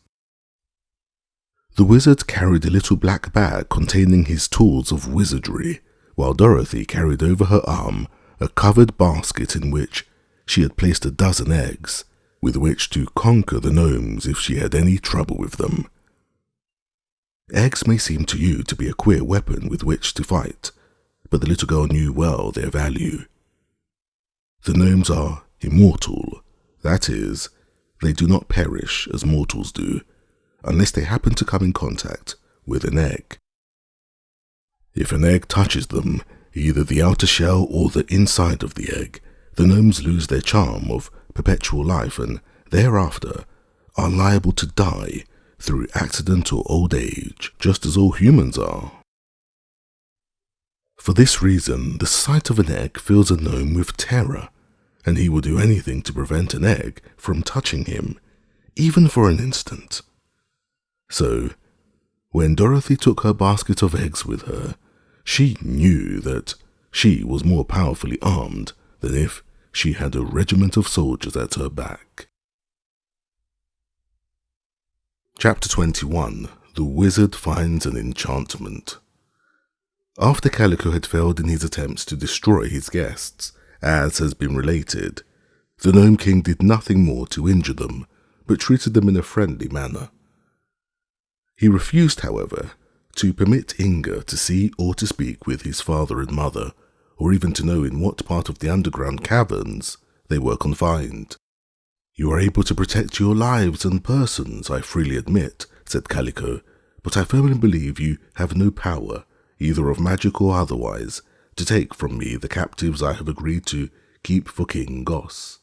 The wizard carried a little black bag containing his tools of wizardry, while Dorothy carried over her arm a covered basket in which she had placed a dozen eggs, with which to conquer the gnomes if she had any trouble with them. Eggs may seem to you to be a queer weapon with which to fight, but the little girl knew well their value. The gnomes are immortal, that is, they do not perish as mortals do, unless they happen to come in contact with an egg. If an egg touches them, either the outer shell or the inside of the egg, the gnomes lose their charm of perpetual life and thereafter are liable to die through accident or old age, just as all humans are. For this reason, the sight of an egg fills a gnome with terror, and he will do anything to prevent an egg from touching him, even for an instant. So, when Dorothy took her basket of eggs with her, she knew that she was more powerfully armed than if she had a regiment of soldiers at her back. Chapter 21. The Wizard Finds an Enchantment. After Calico had failed in his attempts to destroy his guests, as has been related, the Gnome King did nothing more to injure them, but treated them in a friendly manner. He refused, however, to permit Inga to see or to speak with his father and mother, or even to know in what part of the underground caverns they were confined. "You are able to protect your lives and persons, I freely admit," said Calico, "but I firmly believe you have no power, either of magic or otherwise, to take from me the captives I have agreed to keep for King Goss."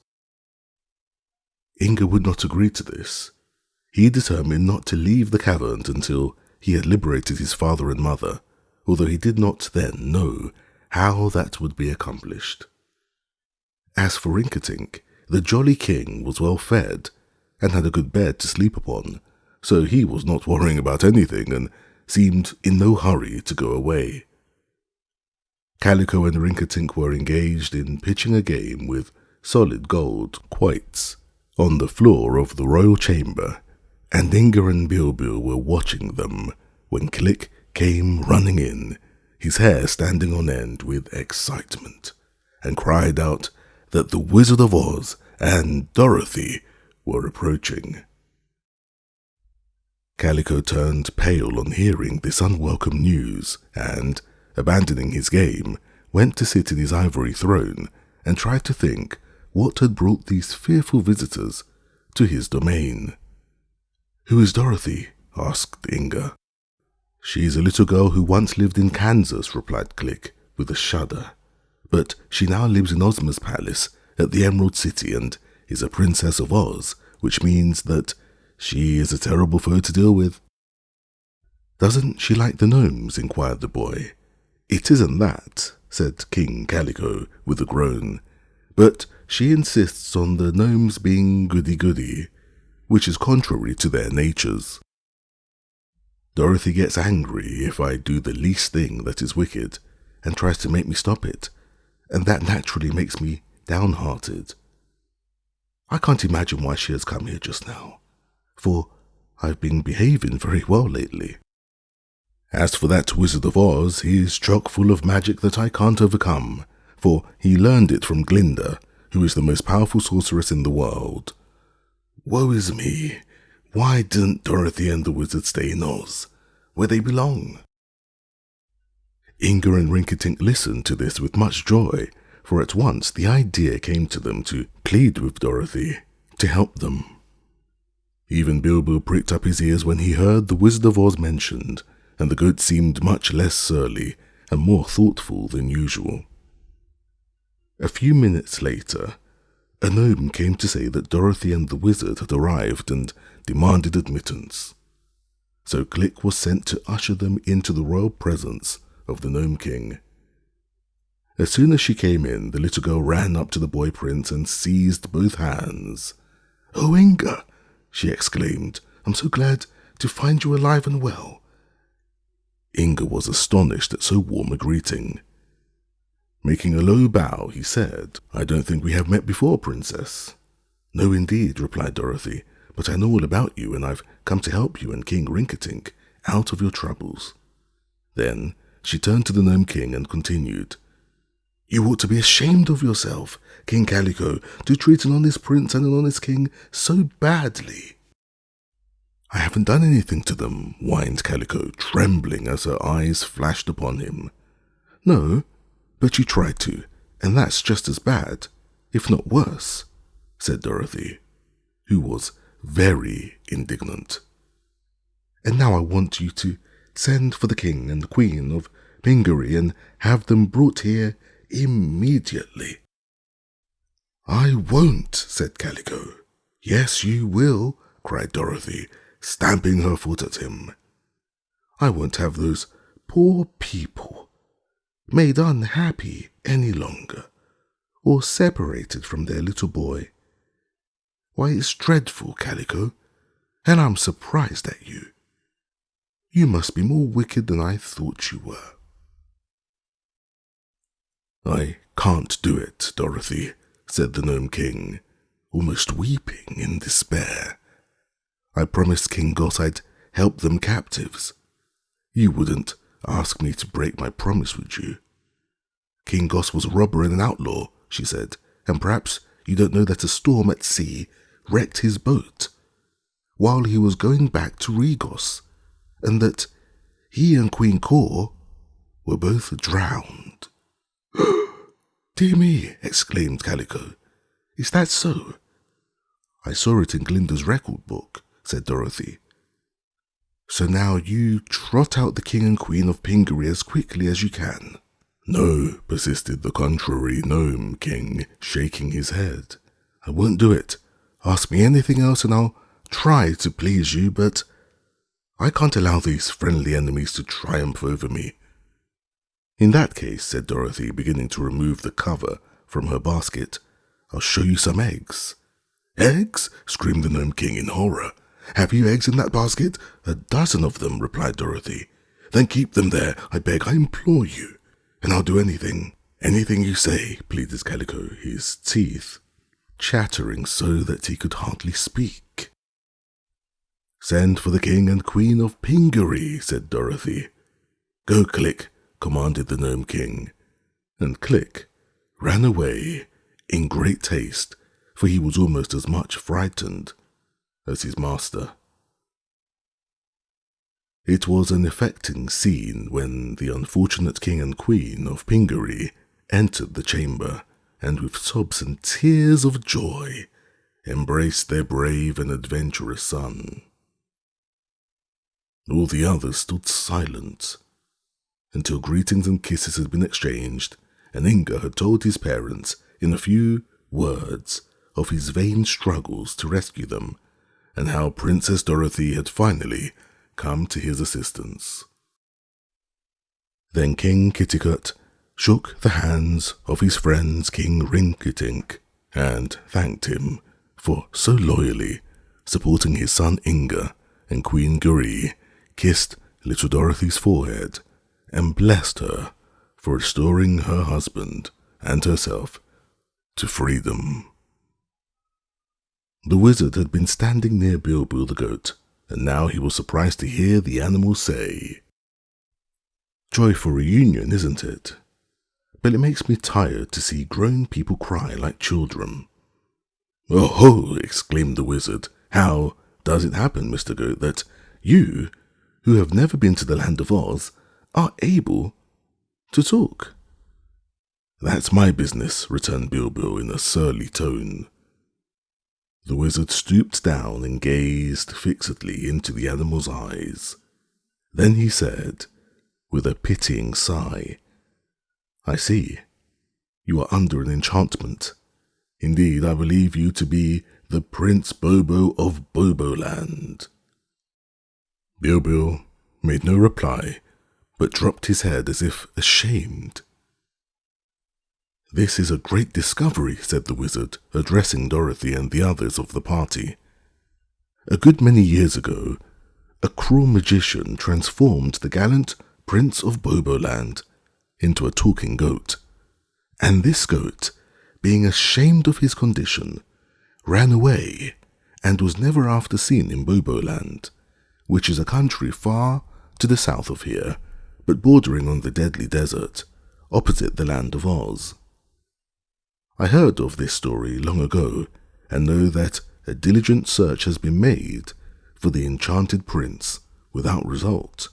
Inga would not agree to this. He determined not to leave the caverns until he had liberated his father and mother, although he did not then know how that would be accomplished. As for Rinkitink, the jolly king was well fed and had a good bed to sleep upon, so he was not worrying about anything and seemed in no hurry to go away. Calico and Rinkitink were engaged in pitching a game with solid gold quoits on the floor of the royal chamber, and Inga and Bilbil were watching them when Click came running in, his hair standing on end with excitement, and cried out that the Wizard of Oz and Dorothy were approaching. Calico turned pale on hearing this unwelcome news and, abandoning his game, went to sit in his ivory throne and tried to think what had brought these fearful visitors to his domain. "Who is Dorothy?" asked Inga. "She's a little girl who once lived in Kansas," replied Click with a shudder. "But she now lives in Ozma's palace at the Emerald City and is a princess of Oz, which means that she is a terrible foe to deal with." "Doesn't she like the gnomes?" inquired the boy. "It isn't that," said King Calico with a groan, "but she insists on the gnomes being goody-goody, which is contrary to their natures. Dorothy gets angry if I do the least thing that is wicked and tries to make me stop it, and that naturally makes me downhearted. I can't imagine why she has come here just now, for I've been behaving very well lately. As for that Wizard of Oz, he is chock full of magic that I can't overcome, for he learned it from Glinda, who is the most powerful sorceress in the world. Woe is me! Why didn't Dorothy and the wizard stay in Oz, where they belong?" Inga and Rinkitink listened to this with much joy, for at once the idea came to them to plead with Dorothy to help them. Even Bilbo pricked up his ears when he heard the Wizard of Oz mentioned, and the goat seemed much less surly and more thoughtful than usual. A few minutes later, a gnome came to say that Dorothy and the wizard had arrived and demanded admittance. So Click was sent to usher them into the royal presence of the Gnome King. As soon as she came in, the little girl ran up to the boy prince and seized both hands. "Oh, Inga!" she exclaimed. "I'm so glad to find you alive and well." Inga was astonished at so warm a greeting. Making a low bow, he said, "I don't think we have met before, Princess." "No, indeed," replied Dorothy, "but I know all about you, and I've come to help you and King Rinkitink out of your troubles." Then she turned to the Gnome King and continued, "You ought to be ashamed of yourself, King Calico, to treat an honest prince and an honest king so badly." "I haven't done anything to them," whined Calico, trembling as her eyes flashed upon him. "No, but you tried to, and that's just as bad, if not worse," said Dorothy, who was very indignant. "And now I want you to send for the king and the queen of Pingaree and have them brought here immediately." "I won't," said Calico. "Yes, you will," cried Dorothy, stamping her foot at him. "I won't have those poor people made unhappy any longer, or separated from their little boy. Why, it's dreadful, Calico, and I'm surprised at you. You must be more wicked than I thought you were." "I can't do it, Dorothy," said the Gnome King, almost weeping in despair. "I promised King Goss I'd help them captives. You wouldn't ask me to break my promise, would you? King Goss was a robber and an outlaw," she said, "and perhaps you don't know that a storm at sea wrecked his boat while he was going back to Regos, and that he and Queen Kor were both drowned." "Dear me," exclaimed Calico. "Is that so?" "I saw it in Glinda's record book," said Dorothy. "So now you trot out the king and queen of Pingaree as quickly as you can." "No," persisted the contrary Gnome King, shaking his head. "I won't do it. Ask me anything else and I'll try to please you, but I can't allow these friendly enemies to triumph over me." "In that case," said Dorothy, beginning to remove the cover from her basket, "I'll show you some eggs." "Eggs?" screamed the Gnome King in horror. "Have you eggs in that basket?" "A dozen of them," replied Dorothy. "Then keep them there, I beg, I implore you, and I'll do anything you say," pleaded Calico, his teeth chattering so that he could hardly speak. "Send for the king and queen of Pingaree," said Dorothy. "Go, Click," commanded the Gnome King, and Click ran away in great haste, for he was almost as much frightened as his master. It was an affecting scene when the unfortunate king and queen of Pingaree entered the chamber and with sobs and tears of joy embraced their brave and adventurous son. All the others stood silent until greetings and kisses had been exchanged, and Inga had told his parents in a few words of his vain struggles to rescue them, and how Princess Dorothy had finally come to his assistance. Then King Kitticut shook the hands of his friend King Rinkitink and thanked him for so loyally supporting his son Inga, and Queen Garee kissed little Dorothy's forehead and blessed her for restoring her husband and herself to freedom. The wizard had been standing near Bilbo the goat, and now he was surprised to hear the animal say, "Joyful reunion, isn't it? But it makes me tired to see grown people cry like children." "Oh ho!" exclaimed the wizard. "How does it happen, Mr. Goat, that you, who have never been to the land of Oz, are able to talk?" "That's my business," returned Bilbo in a surly tone. The wizard stooped down and gazed fixedly into the animal's eyes. Then he said, with a pitying sigh, "I see. You are under an enchantment. Indeed, I believe you to be the Prince Bobo of Boboland." Bilbil made no reply, but dropped his head as if ashamed. "This is a great discovery," said the wizard, addressing Dorothy and the others of the party. "A good many years ago, a cruel magician transformed the gallant Prince of Boboland into a talking goat, and this goat, being ashamed of his condition, ran away and was never after seen in Boboland, which is a country far to the south of here, but bordering on the deadly desert, opposite the land of Oz. I heard of this story long ago, and know that a diligent search has been made for the enchanted prince without result.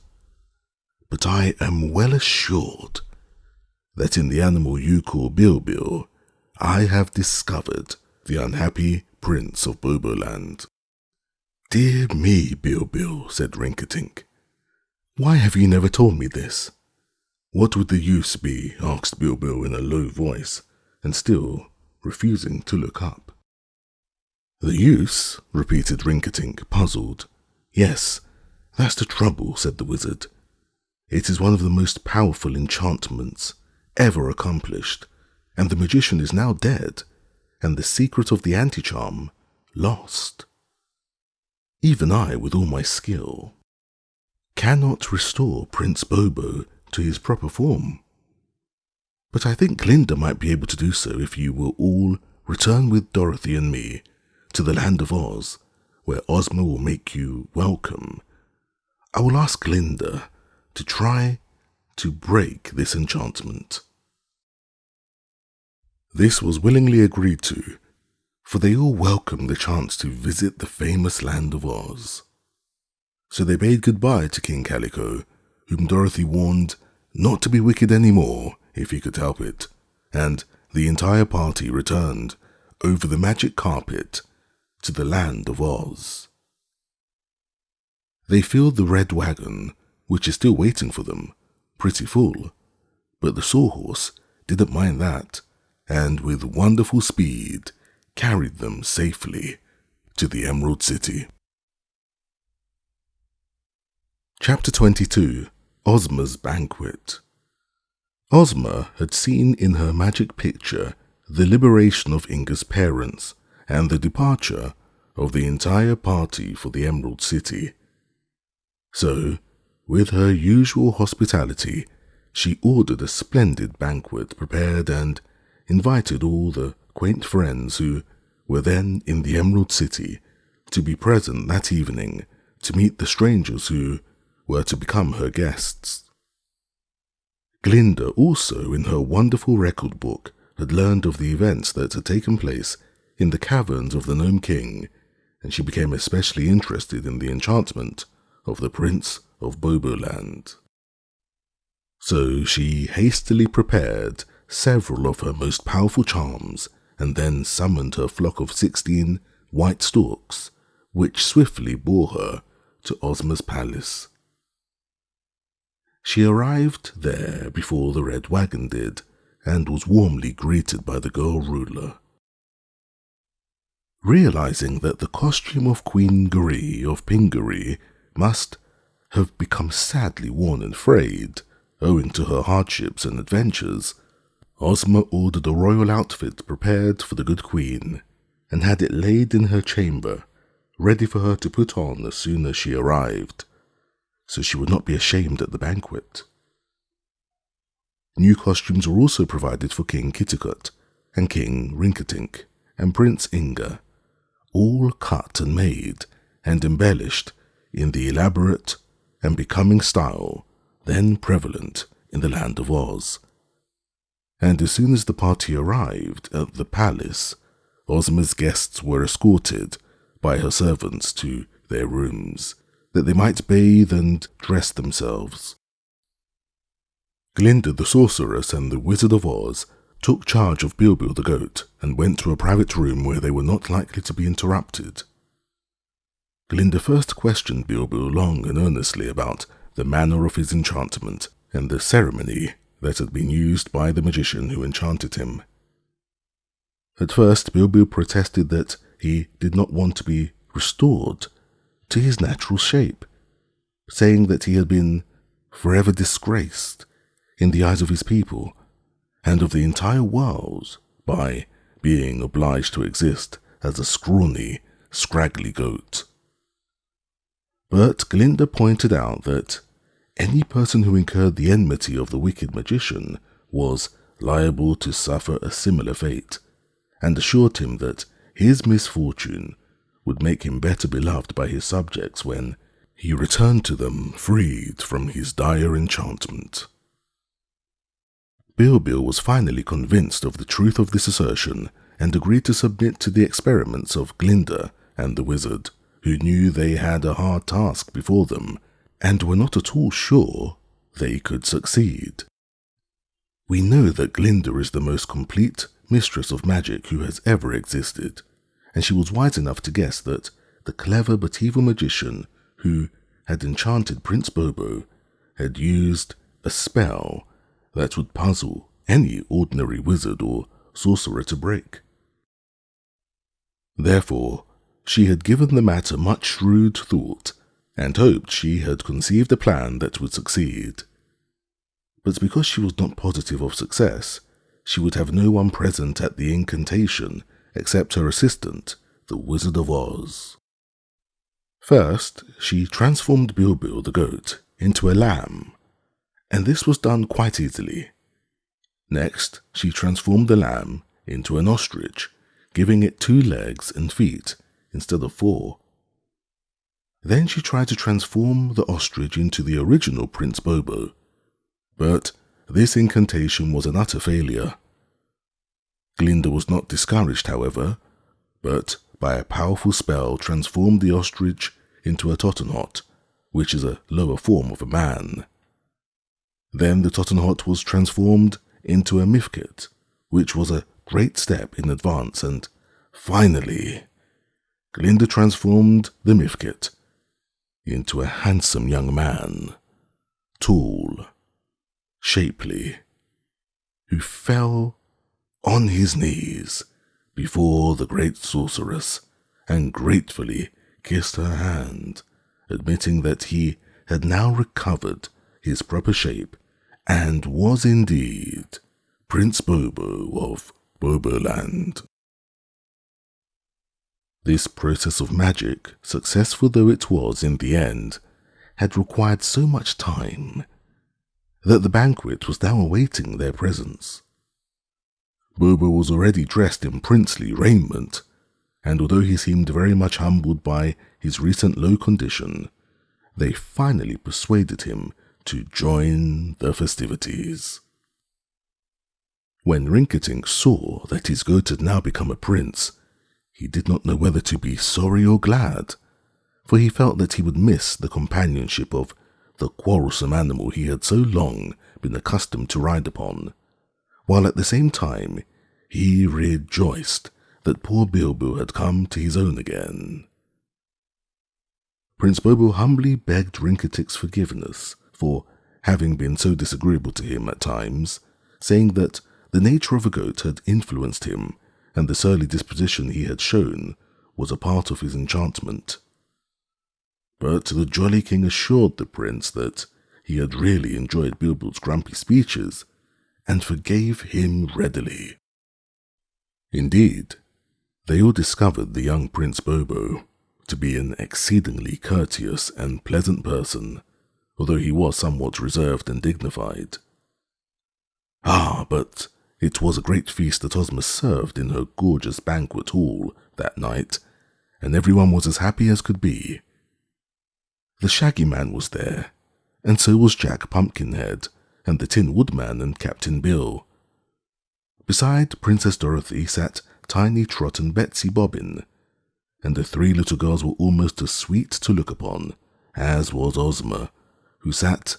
But I am well assured that in the animal you call Bilbil, I have discovered the unhappy Prince of Boboland." "Dear me, Bilbil," said Rinkitink. "Why have you never told me this?" "What would the use be?" asked Bilbil in a low voice, and still refusing to look up. "The use?" repeated Rinkitink, puzzled. "Yes, that's the trouble," said the wizard. "It is one of the most powerful enchantments ever accomplished, and the magician is now dead, and the secret of the anti-charm lost. Even I, with all my skill, cannot restore Prince Bobo to his proper form. But I think Glinda might be able to do so if you will all return with Dorothy and me to the land of Oz, where Ozma will make you welcome. I will ask Glinda to try to break this enchantment." This was willingly agreed to, for they all welcomed the chance to visit the famous land of Oz. So they bade goodbye to King Calico, whom Dorothy warned not to be wicked any more if he could help it, and the entire party returned over the magic carpet to the land of Oz. They filled the red wagon, which is still waiting for them, pretty full, but the sawhorse didn't mind that, and with wonderful speed carried them safely to the Emerald City. Chapter 22. Ozma's Banquet. Ozma had seen in her magic picture the liberation of Inga's parents and the departure of the entire party for the Emerald City. So, with her usual hospitality, she ordered a splendid banquet prepared and invited all the quaint friends who were then in the Emerald City to be present that evening to meet the strangers who were to become her guests. Glinda also, in her wonderful record book, had learned of the events that had taken place in the caverns of the Gnome King, and she became especially interested in the enchantment of the Prince of Boboland. So she hastily prepared several of her most powerful charms, and then summoned her flock of 16 white storks, which swiftly bore her to Ozma's palace. She arrived there before the red wagon did, and was warmly greeted by the girl ruler. Realizing that the costume of Queen Garee of Pingaree must have become sadly worn and frayed, owing to her hardships and adventures, Ozma ordered a royal outfit prepared for the good queen, and had it laid in her chamber, ready for her to put on as soon as she arrived, so she would not be ashamed at the banquet. New costumes were also provided for King Kitticut and King Rinkitink and Prince Inga, all cut and made and embellished in the elaborate and becoming style then prevalent in the land of Oz. And as soon as the party arrived at the palace, Ozma's guests were escorted by her servants to their rooms, that they might bathe and dress themselves. Glinda the Sorceress and the Wizard of Oz took charge of Bilbil the goat and went to a private room where they were not likely to be interrupted. Glinda first questioned Bilbil long and earnestly about the manner of his enchantment and the ceremony that had been used by the magician who enchanted him. At first, Bilbil protested that he did not want to be restored to his natural shape, saying that he had been forever disgraced in the eyes of his people and of the entire world by being obliged to exist as a scrawny, scraggly goat. But Glinda pointed out that any person who incurred the enmity of the wicked magician was liable to suffer a similar fate, and assured him that his misfortune would make him better beloved by his subjects when he returned to them freed from his dire enchantment. Bilbil was finally convinced of the truth of this assertion and agreed to submit to the experiments of Glinda and the wizard, who knew they had a hard task before them and were not at all sure they could succeed. We know that Glinda is the most complete mistress of magic who has ever existed, and she was wise enough to guess that the clever but evil magician who had enchanted Prince Bobo had used a spell that would puzzle any ordinary wizard or sorcerer to break. Therefore, she had given the matter much shrewd thought and hoped she had conceived a plan that would succeed. But because she was not positive of success, she would have no one present at the incantation except her assistant, the Wizard of Oz. First, she transformed Bilbil the goat into a lamb, and this was done quite easily. Next, she transformed the lamb into an ostrich, giving it 2 legs and feet instead of 4. Then she tried to transform the ostrich into the original Prince Bobo, but this incantation was an utter failure. Glinda was not discouraged, however, but by a powerful spell transformed the ostrich into a Tottenhot, which is a lower form of a man. Then the Tottenhot was transformed into a Mifket, which was a great step in advance, and finally, Glinda transformed the Mifket into a handsome young man, tall, shapely, who fell on his knees before the great sorceress and gratefully kissed her hand, admitting that he had now recovered his proper shape and was indeed Prince Bobo of Boboland. This process of magic, successful though it was in the end, had required so much time that the banquet was now awaiting their presence. Bobo was already dressed in princely raiment, and although he seemed very much humbled by his recent low condition, they finally persuaded him to join the festivities. When Rinkitink saw that his goat had now become a prince, he did not know whether to be sorry or glad, for he felt that he would miss the companionship of the quarrelsome animal he had so long been accustomed to ride upon, while at the same time he rejoiced that poor Bilbo had come to his own again. Prince Bobo humbly begged Rinkitink's forgiveness for having been so disagreeable to him at times, saying that the nature of a goat had influenced him and the surly disposition he had shown was a part of his enchantment. But the jolly king assured the prince that he had really enjoyed Bilbo's grumpy speeches and forgave him readily. Indeed, they all discovered the young Prince Bobo to be an exceedingly courteous and pleasant person, although he was somewhat reserved and dignified. But it was a great feast that Ozma served in her gorgeous banquet hall that night, and everyone was as happy as could be. The Shaggy Man was there, and so was Jack Pumpkinhead, and the Tin Woodman and Captain Bill. Beside Princess Dorothy sat Tiny Trot and Betsy Bobbin, and the 3 little girls were almost as sweet to look upon as was Ozma, who sat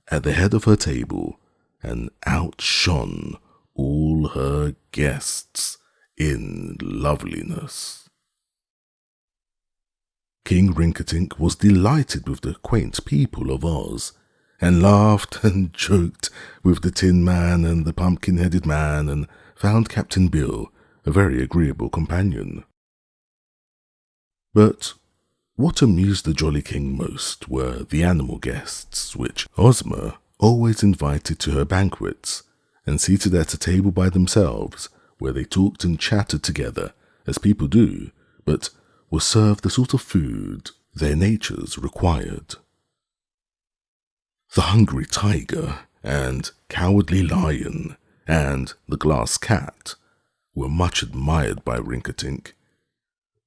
at the head of her table and outshone all her guests in loveliness. King Rinkitink was delighted with the quaint people of Oz, and laughed and joked with the Tin Man and the Pumpkin-Headed Man, and found Captain Bill a very agreeable companion. But what amused the Jolly King most were the animal guests, which Ozma always invited to her banquets, and seated at a table by themselves, where they talked and chatted together, as people do, but were served the sort of food their natures required. The hungry tiger and cowardly lion and the glass cat were much admired by Rinkitink,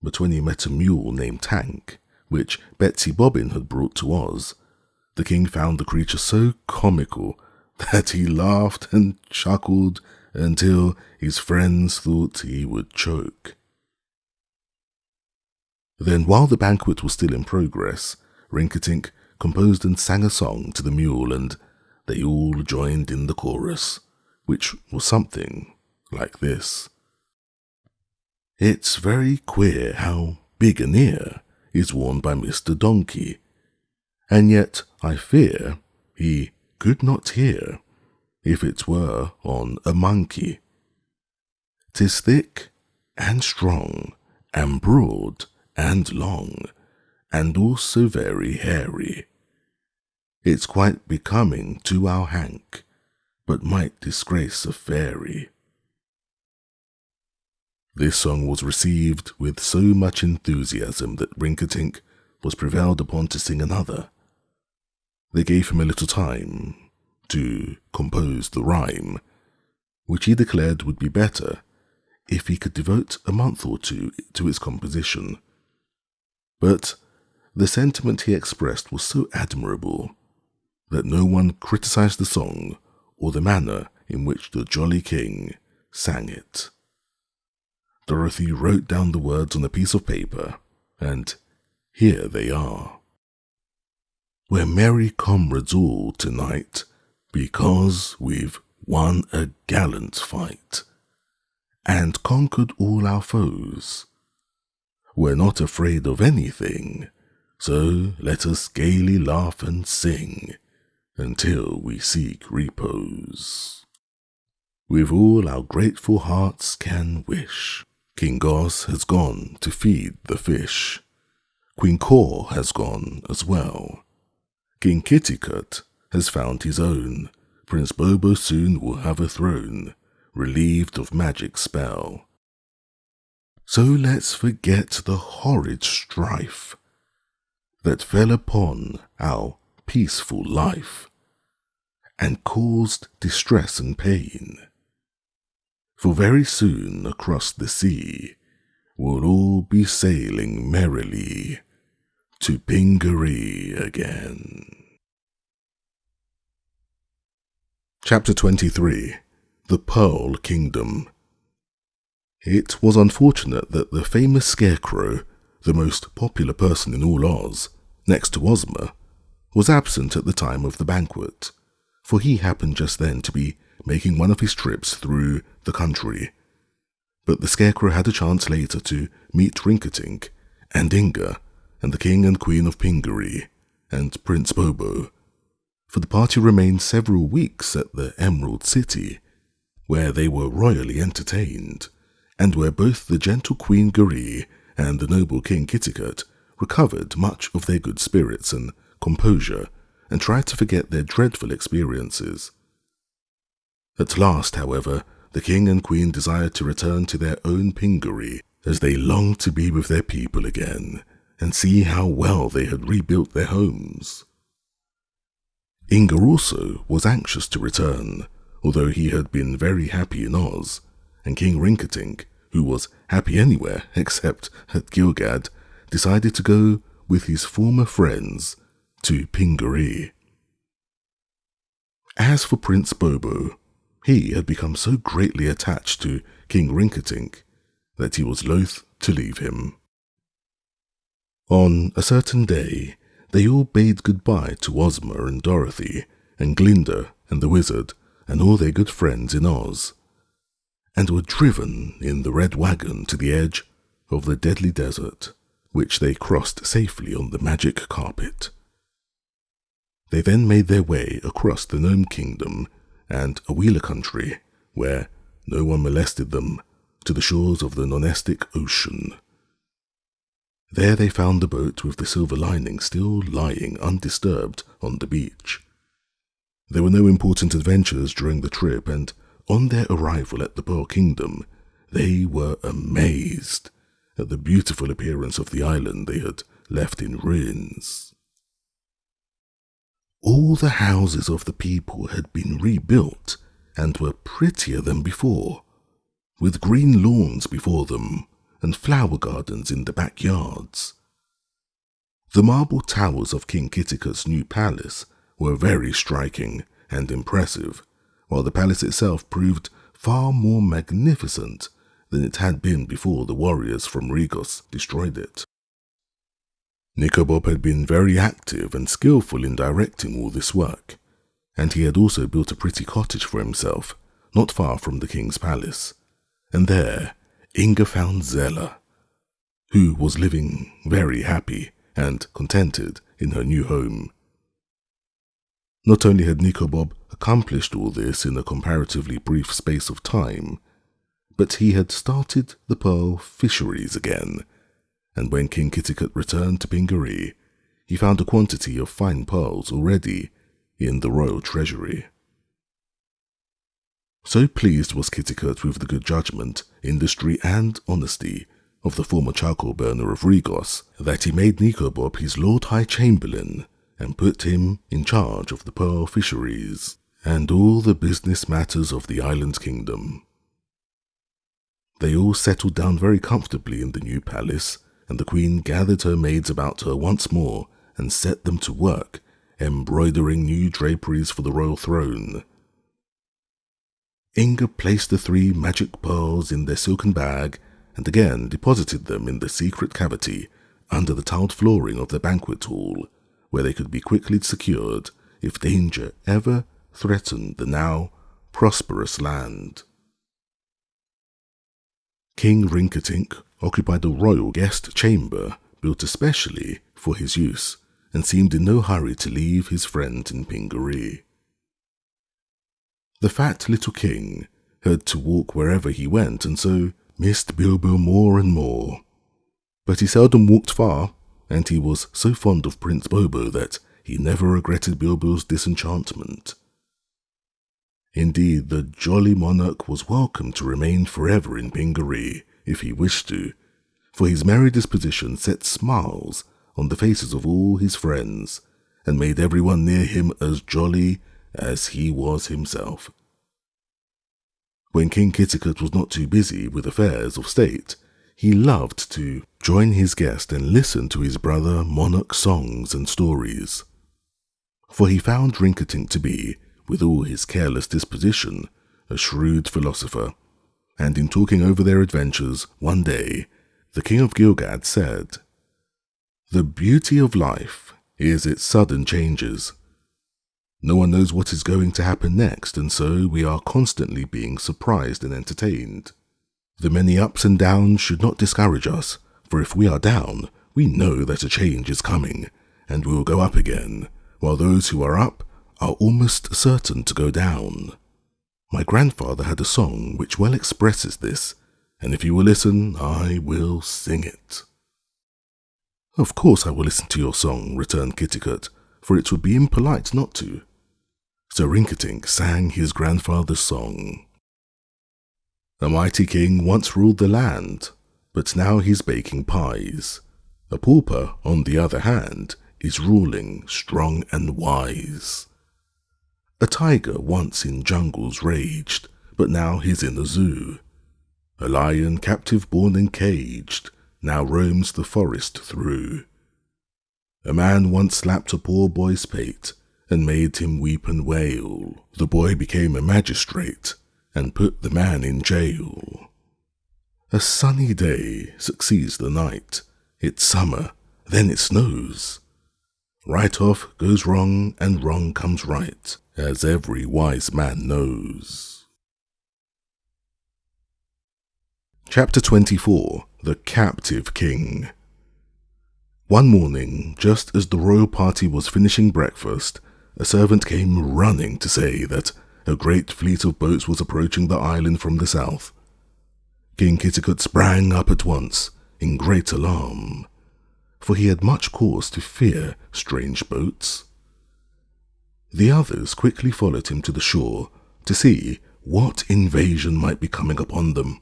but when he met a mule named Tank, which Betsy Bobbin had brought to Oz, the king found the creature so comical that he laughed and chuckled until his friends thought he would choke. Then, while the banquet was still in progress, Rinkitink composed and sang a song to the mule, and they all joined in the chorus, which was something like this. It's very queer how big an ear is worn by Mr. Donkey, and yet I fear he could not hear if it were on a monkey. 'Tis thick and strong and broad and long, and also very hairy. It's quite becoming to our Hank, but might disgrace a fairy. This song was received with so much enthusiasm that Rinkitink was prevailed upon to sing another. They gave him a little time to compose the rhyme, which he declared would be better if he could devote a month or two to its composition. But the sentiment he expressed was so admirable that no one criticized the song or the manner in which the Jolly King sang it. Dorothy wrote down the words on a piece of paper, and here they are. We're merry comrades all tonight, because we've won a gallant fight, and conquered all our foes. We're not afraid of anything, so let us gaily laugh and sing, until we seek repose. With all our grateful hearts can wish, King Oz has gone to feed the fish. Queen Cor has gone as well. King Kitticut has found his own. Prince Bobo soon will have a throne, relieved of magic spell. So let's forget the horrid strife that fell upon our peaceful life and caused distress and pain. For very soon across the sea we'll all be sailing merrily to Pingaree again. Chapter 23. The Pearl Kingdom. It was unfortunate that the famous Scarecrow, the most popular person in all Oz, next to Ozma, was absent at the time of the banquet, for he happened just then to be making one of his trips through the country. But the Scarecrow had a chance later to meet Rinkitink and Inga and the King and Queen of Pingaree and Prince Bobo, for the party remained several weeks at the Emerald City, where they were royally entertained, and where both the gentle Queen Garee and the noble King Kitticut recovered much of their good spirits and composure and tried to forget their dreadful experiences. At last, however, the King and Queen desired to return to their own Pingaree, as they longed to be with their people again and see how well they had rebuilt their homes. Inga also was anxious to return, although he had been very happy in Oz, and King Rinkitink, who was happy anywhere except at Gilgad, decided to go with his former friends to Pingaree. As for Prince Bobo, he had become so greatly attached to King Rinkitink that he was loath to leave him. On a certain day, they all bade goodbye to Ozma and Dorothy and Glinda and the Wizard and all their good friends in Oz, and were driven in the red wagon to the edge of the deadly desert, which they crossed safely on the magic carpet. They then made their way across the Gnome Kingdom and a Wheeler country, where no one molested them, to the shores of the Nonestic Ocean. There they found the boat with the silver lining still lying undisturbed on the beach. There were no important adventures during the trip, and on their arrival at the Pearl Kingdom, they were amazed at the beautiful appearance of the island they had left in ruins. All the houses of the people had been rebuilt and were prettier than before, with green lawns before them and flower gardens in the backyards. The marble towers of King Kitticut's new palace were very striking and impressive, while the palace itself proved far more magnificent than it had been before the warriors from Regos destroyed it. Nikobob had been very active and skillful in directing all this work, and he had also built a pretty cottage for himself, not far from the king's palace, and there Inga found Zella, who was living very happy and contented in her new home. Not only had Nikobob accomplished all this in a comparatively brief space of time, but he had started the pearl fisheries again, and when King Kitticut returned to Pingaree, he found a quantity of fine pearls already in the royal treasury. So pleased was Kitticut with the good judgment, industry, and honesty of the former charcoal burner of Regos that he made Nikobob his Lord High Chamberlain and put him in charge of the pearl fisheries and all the business matters of the island kingdom. They all settled down very comfortably in the new palace, and the queen gathered her maids about her once more and set them to work, embroidering new draperies for the royal throne. Inga placed the 3 magic pearls in their silken bag and again deposited them in the secret cavity under the tiled flooring of the banquet hall, where they could be quickly secured if danger ever threatened the now prosperous land. King Rinkitink occupied a royal guest chamber built especially for his use and seemed in no hurry to leave his friend in Pingaree. The fat little king had to walk wherever he went and so missed Bilbo more and more. But he seldom walked far, and he was so fond of Prince Bobo that he never regretted Bilbo's disenchantment. Indeed, the jolly monarch was welcome to remain forever in Pingaree if he wished to, for his merry disposition set smiles on the faces of all his friends and made everyone near him as jolly as he was himself. When King Kitticut was not too busy with affairs of state, he loved to join his guest and listen to his brother monarch's songs and stories. For he found Rinkitink to be, with all his careless disposition, a shrewd philosopher, and in talking over their adventures one day, the King of Gilgad said, "The beauty of life is its sudden changes. No one knows what is going to happen next, and so we are constantly being surprised and entertained. The many ups and downs should not discourage us, for if we are down, we know that a change is coming, and we will go up again, while those who are up are almost certain to go down." My grandfather had a song which well expresses this, and if you will listen, I will sing it. "Of course I will listen to your song," returned Kitticut, "for it would be impolite not to." So Rinkitink sang his grandfather's song. A mighty king once ruled the land, but now he's baking pies. A pauper, on the other hand, is ruling strong and wise. A tiger once in jungles raged, but now he's in a zoo. A lion captive born and caged, now roams the forest through. A man once slapped a poor boy's pate, and made him weep and wail. The boy became a magistrate, and put the man in jail. A sunny day succeeds the night. It's summer, then it snows. Right off goes wrong, and wrong comes right, as every wise man knows. Chapter 24. The Captive King. One morning, just as the royal party was finishing breakfast, a servant came running to say that a great fleet of boats was approaching the island from the south. King Kitticut sprang up at once, in great alarm, for he had much cause to fear strange boats. The others quickly followed him to the shore to see what invasion might be coming upon them.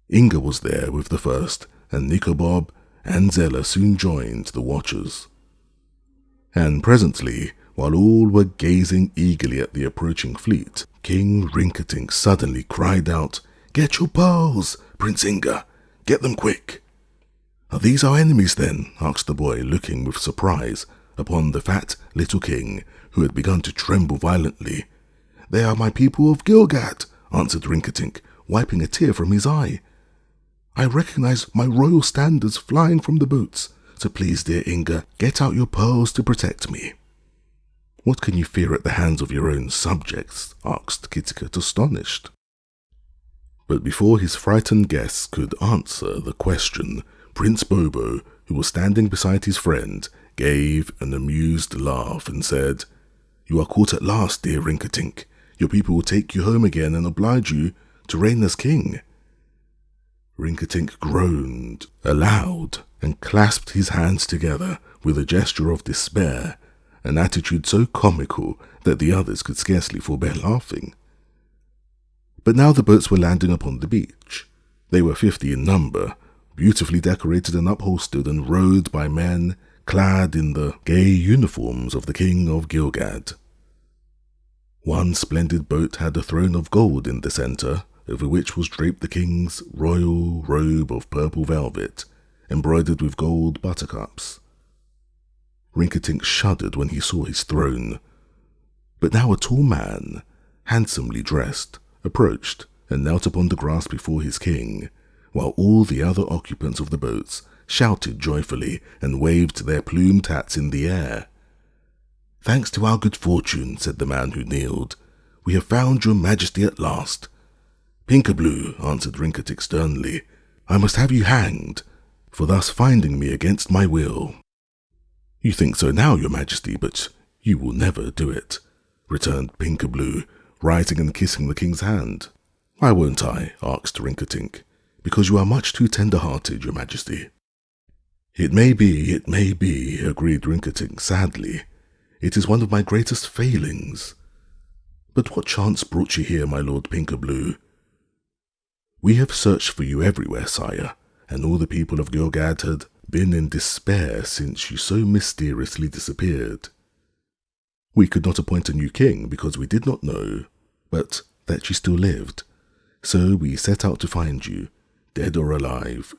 Inga was there with the first, and Nikobob and Zella soon joined the watchers. And presently, while all were gazing eagerly at the approaching fleet, King Rinkitink suddenly cried out, "Get your pearls, Prince Inga! Get them quick!" "Are these our enemies then?" asked the boy, looking with surprise upon the fat little king, who had begun to tremble violently. "They are my people of Gilgad," answered Rinkitink, wiping a tear from his eye. "I recognize my royal standards flying from the boats, so please, dear Inga, get out your pearls to protect me." "What can you fear at the hands of your own subjects?" asked Kitticut, astonished. But before his frightened guests could answer the question, Prince Bobo, who was standing beside his friend, gave an amused laugh and said, "You are caught at last, dear Rinkitink. Your people will take you home again and oblige you to reign as king." Rinkitink groaned aloud and clasped his hands together with a gesture of despair, an attitude so comical that the others could scarcely forbear laughing. But now the boats were landing upon the beach. They were 50 in number, beautifully decorated and upholstered and rowed by men clad in the gay uniforms of the King of Gilgad. One splendid boat had a throne of gold in the center, over which was draped the king's royal robe of purple velvet, embroidered with gold buttercups. Rinkitink shuddered when he saw his throne. But now a tall man, handsomely dressed, approached and knelt upon the grass before his king, while all the other occupants of the boats shouted joyfully and waved their plumed hats in the air. "Thanks to our good fortune," said the man who kneeled, "we have found your majesty at last." "Pinkablue," answered Rinkitink sternly, "I must have you hanged for thus finding me against my will." "You think so now, your majesty, but you will never do it," returned Pinkablue, rising and kissing the king's hand. "Why won't I?" asked Rinkitink. "Because you are much too tender-hearted, your majesty." It may be," agreed Rinkitink sadly. "It is one of my greatest failings. But what chance brought you here, my lord Pinkablue?" "We have searched for you everywhere, sire, and all the people of Gilgad had been in despair since you so mysteriously disappeared. We could not appoint a new king because we did not know, but that you still lived, so we set out to find you, dead or alive.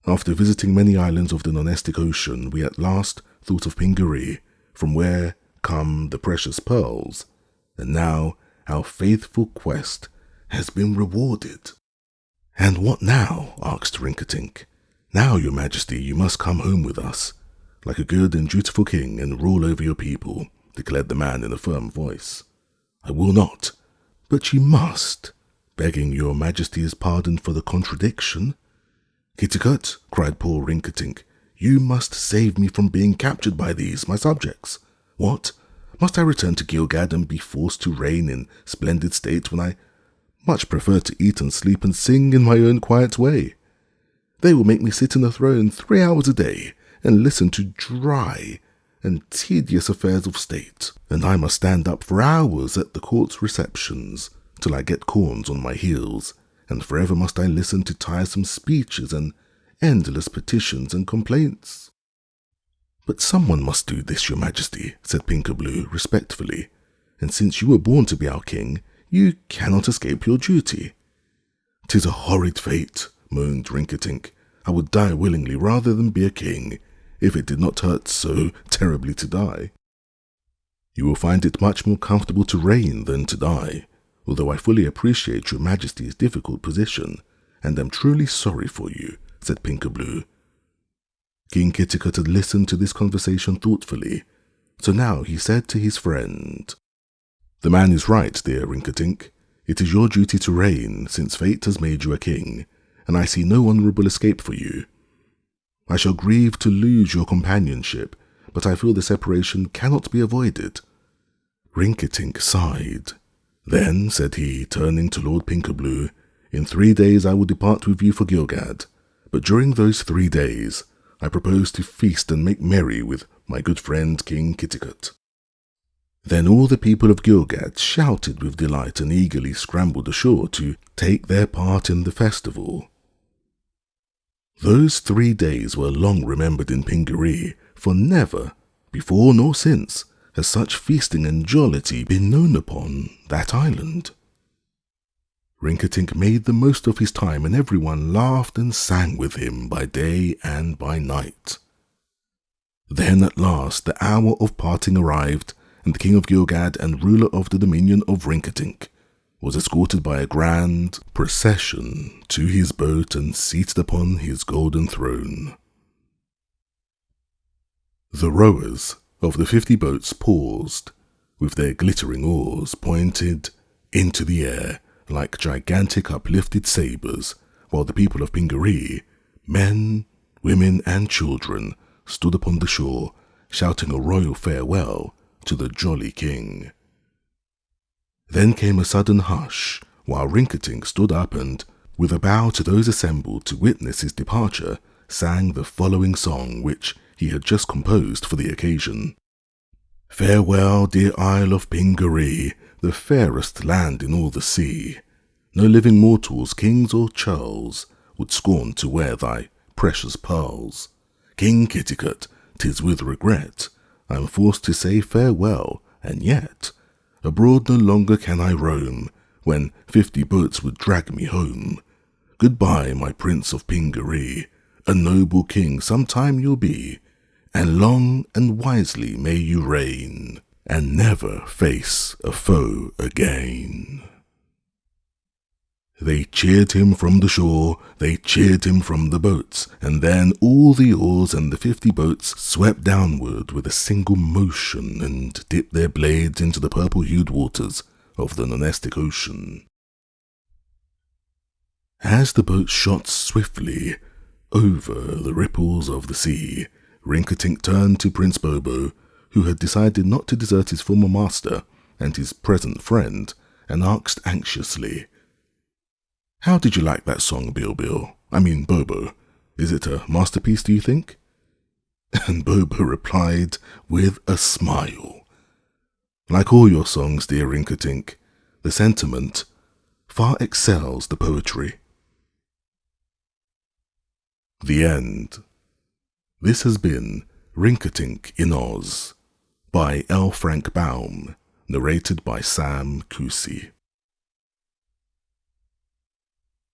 After visiting many islands of the non-Estic Ocean, we at last thought of Pingaree, from where come the precious pearls, and now our faithful quest has been rewarded." "And what now?" asked Rinkitink. "Now, your majesty, you must come home with us, like a good and dutiful king, and rule over your people," declared the man in a firm voice. "I will not." "But you must, begging your majesty's pardon for the contradiction." "Kitticut," cried poor Rinkitink, "you must save me from being captured by these, my subjects. What? Must I return to Gilgad and be forced to reign in splendid state when I much prefer to eat and sleep and sing in my own quiet way? They will make me sit on a throne 3 hours a day and listen to dry and tedious affairs of state, and I must stand up for hours at the court's receptions till I get corns on my heels, and forever must I listen to tiresome speeches and endless petitions and complaints." "But someone must do this, your majesty," said Pinkablue respectfully, "and since you were born to be our king, you cannot escape your duty." "'Tis a horrid fate," moaned Rinkitink. "I would die willingly rather than be a king, if it did not hurt so terribly to die." "You will find it much more comfortable to reign than to die, although I fully appreciate your majesty's difficult position, and am truly sorry for you," said Pinkablue. King Kitticut had listened to this conversation thoughtfully, so now he said to his friend, "The man is right, dear Rinkitink. It is your duty to reign, since fate has made you a king, and I see no honourable escape for you. I shall grieve to lose your companionship, but I feel the separation cannot be avoided." Rinkitink sighed. "Then," said he, turning to Lord Pinkerblue, "in 3 days I will depart with you for Gilgad, but during those 3 days I propose to feast and make merry with my good friend King Kitticut." Then all the people of Gilgad shouted with delight and eagerly scrambled ashore to take their part in the festival. Those 3 days were long remembered in Pingaree, for never, before nor since, has such feasting and jollity been known upon that island. Rinkitink made the most of his time, and everyone laughed and sang with him by day and by night. Then at last the hour of parting arrived, and the king of Gilgad and ruler of the dominion of Rinkitink was escorted by a grand procession to his boat and seated upon his golden throne. The rowers of the 50 boats paused, with their glittering oars pointed into the air like gigantic uplifted sabres, while the people of Pingaree, men, women and children, stood upon the shore, shouting a royal farewell to the jolly king. Then came a sudden hush, while Rinkitink stood up and, with a bow to those assembled to witness his departure, sang the following song which he had just composed for the occasion. "Farewell, dear Isle of Pingaree, the fairest land in all the sea. No living mortals, kings or churls, would scorn to wear thy precious pearls. King Kitticut, 'tis with regret I'm forced to say farewell, and yet abroad no longer can I roam, when 50 boats would drag me home. Goodbye, my Prince of Pingaree, a noble king sometime you'll be, and long and wisely may you reign, and never face a foe again." They cheered him from the shore, they cheered him from the boats, and then all the oars and the 50 boats swept downward with a single motion and dipped their blades into the purple-hued waters of the Nonestic Ocean. As the boats shot swiftly over the ripples of the sea, Rinkitink turned to Prince Bobo, who had decided not to desert his former master and his present friend, and asked anxiously, "How did you like that song, Bobo? Is it a masterpiece, do you think?" And Bobo replied with a smile, "Like all your songs, dear Rinkitink, the sentiment far excels the poetry." The end. This has been Rinkitink in Oz by L. Frank Baum, narrated by Sam Kusi.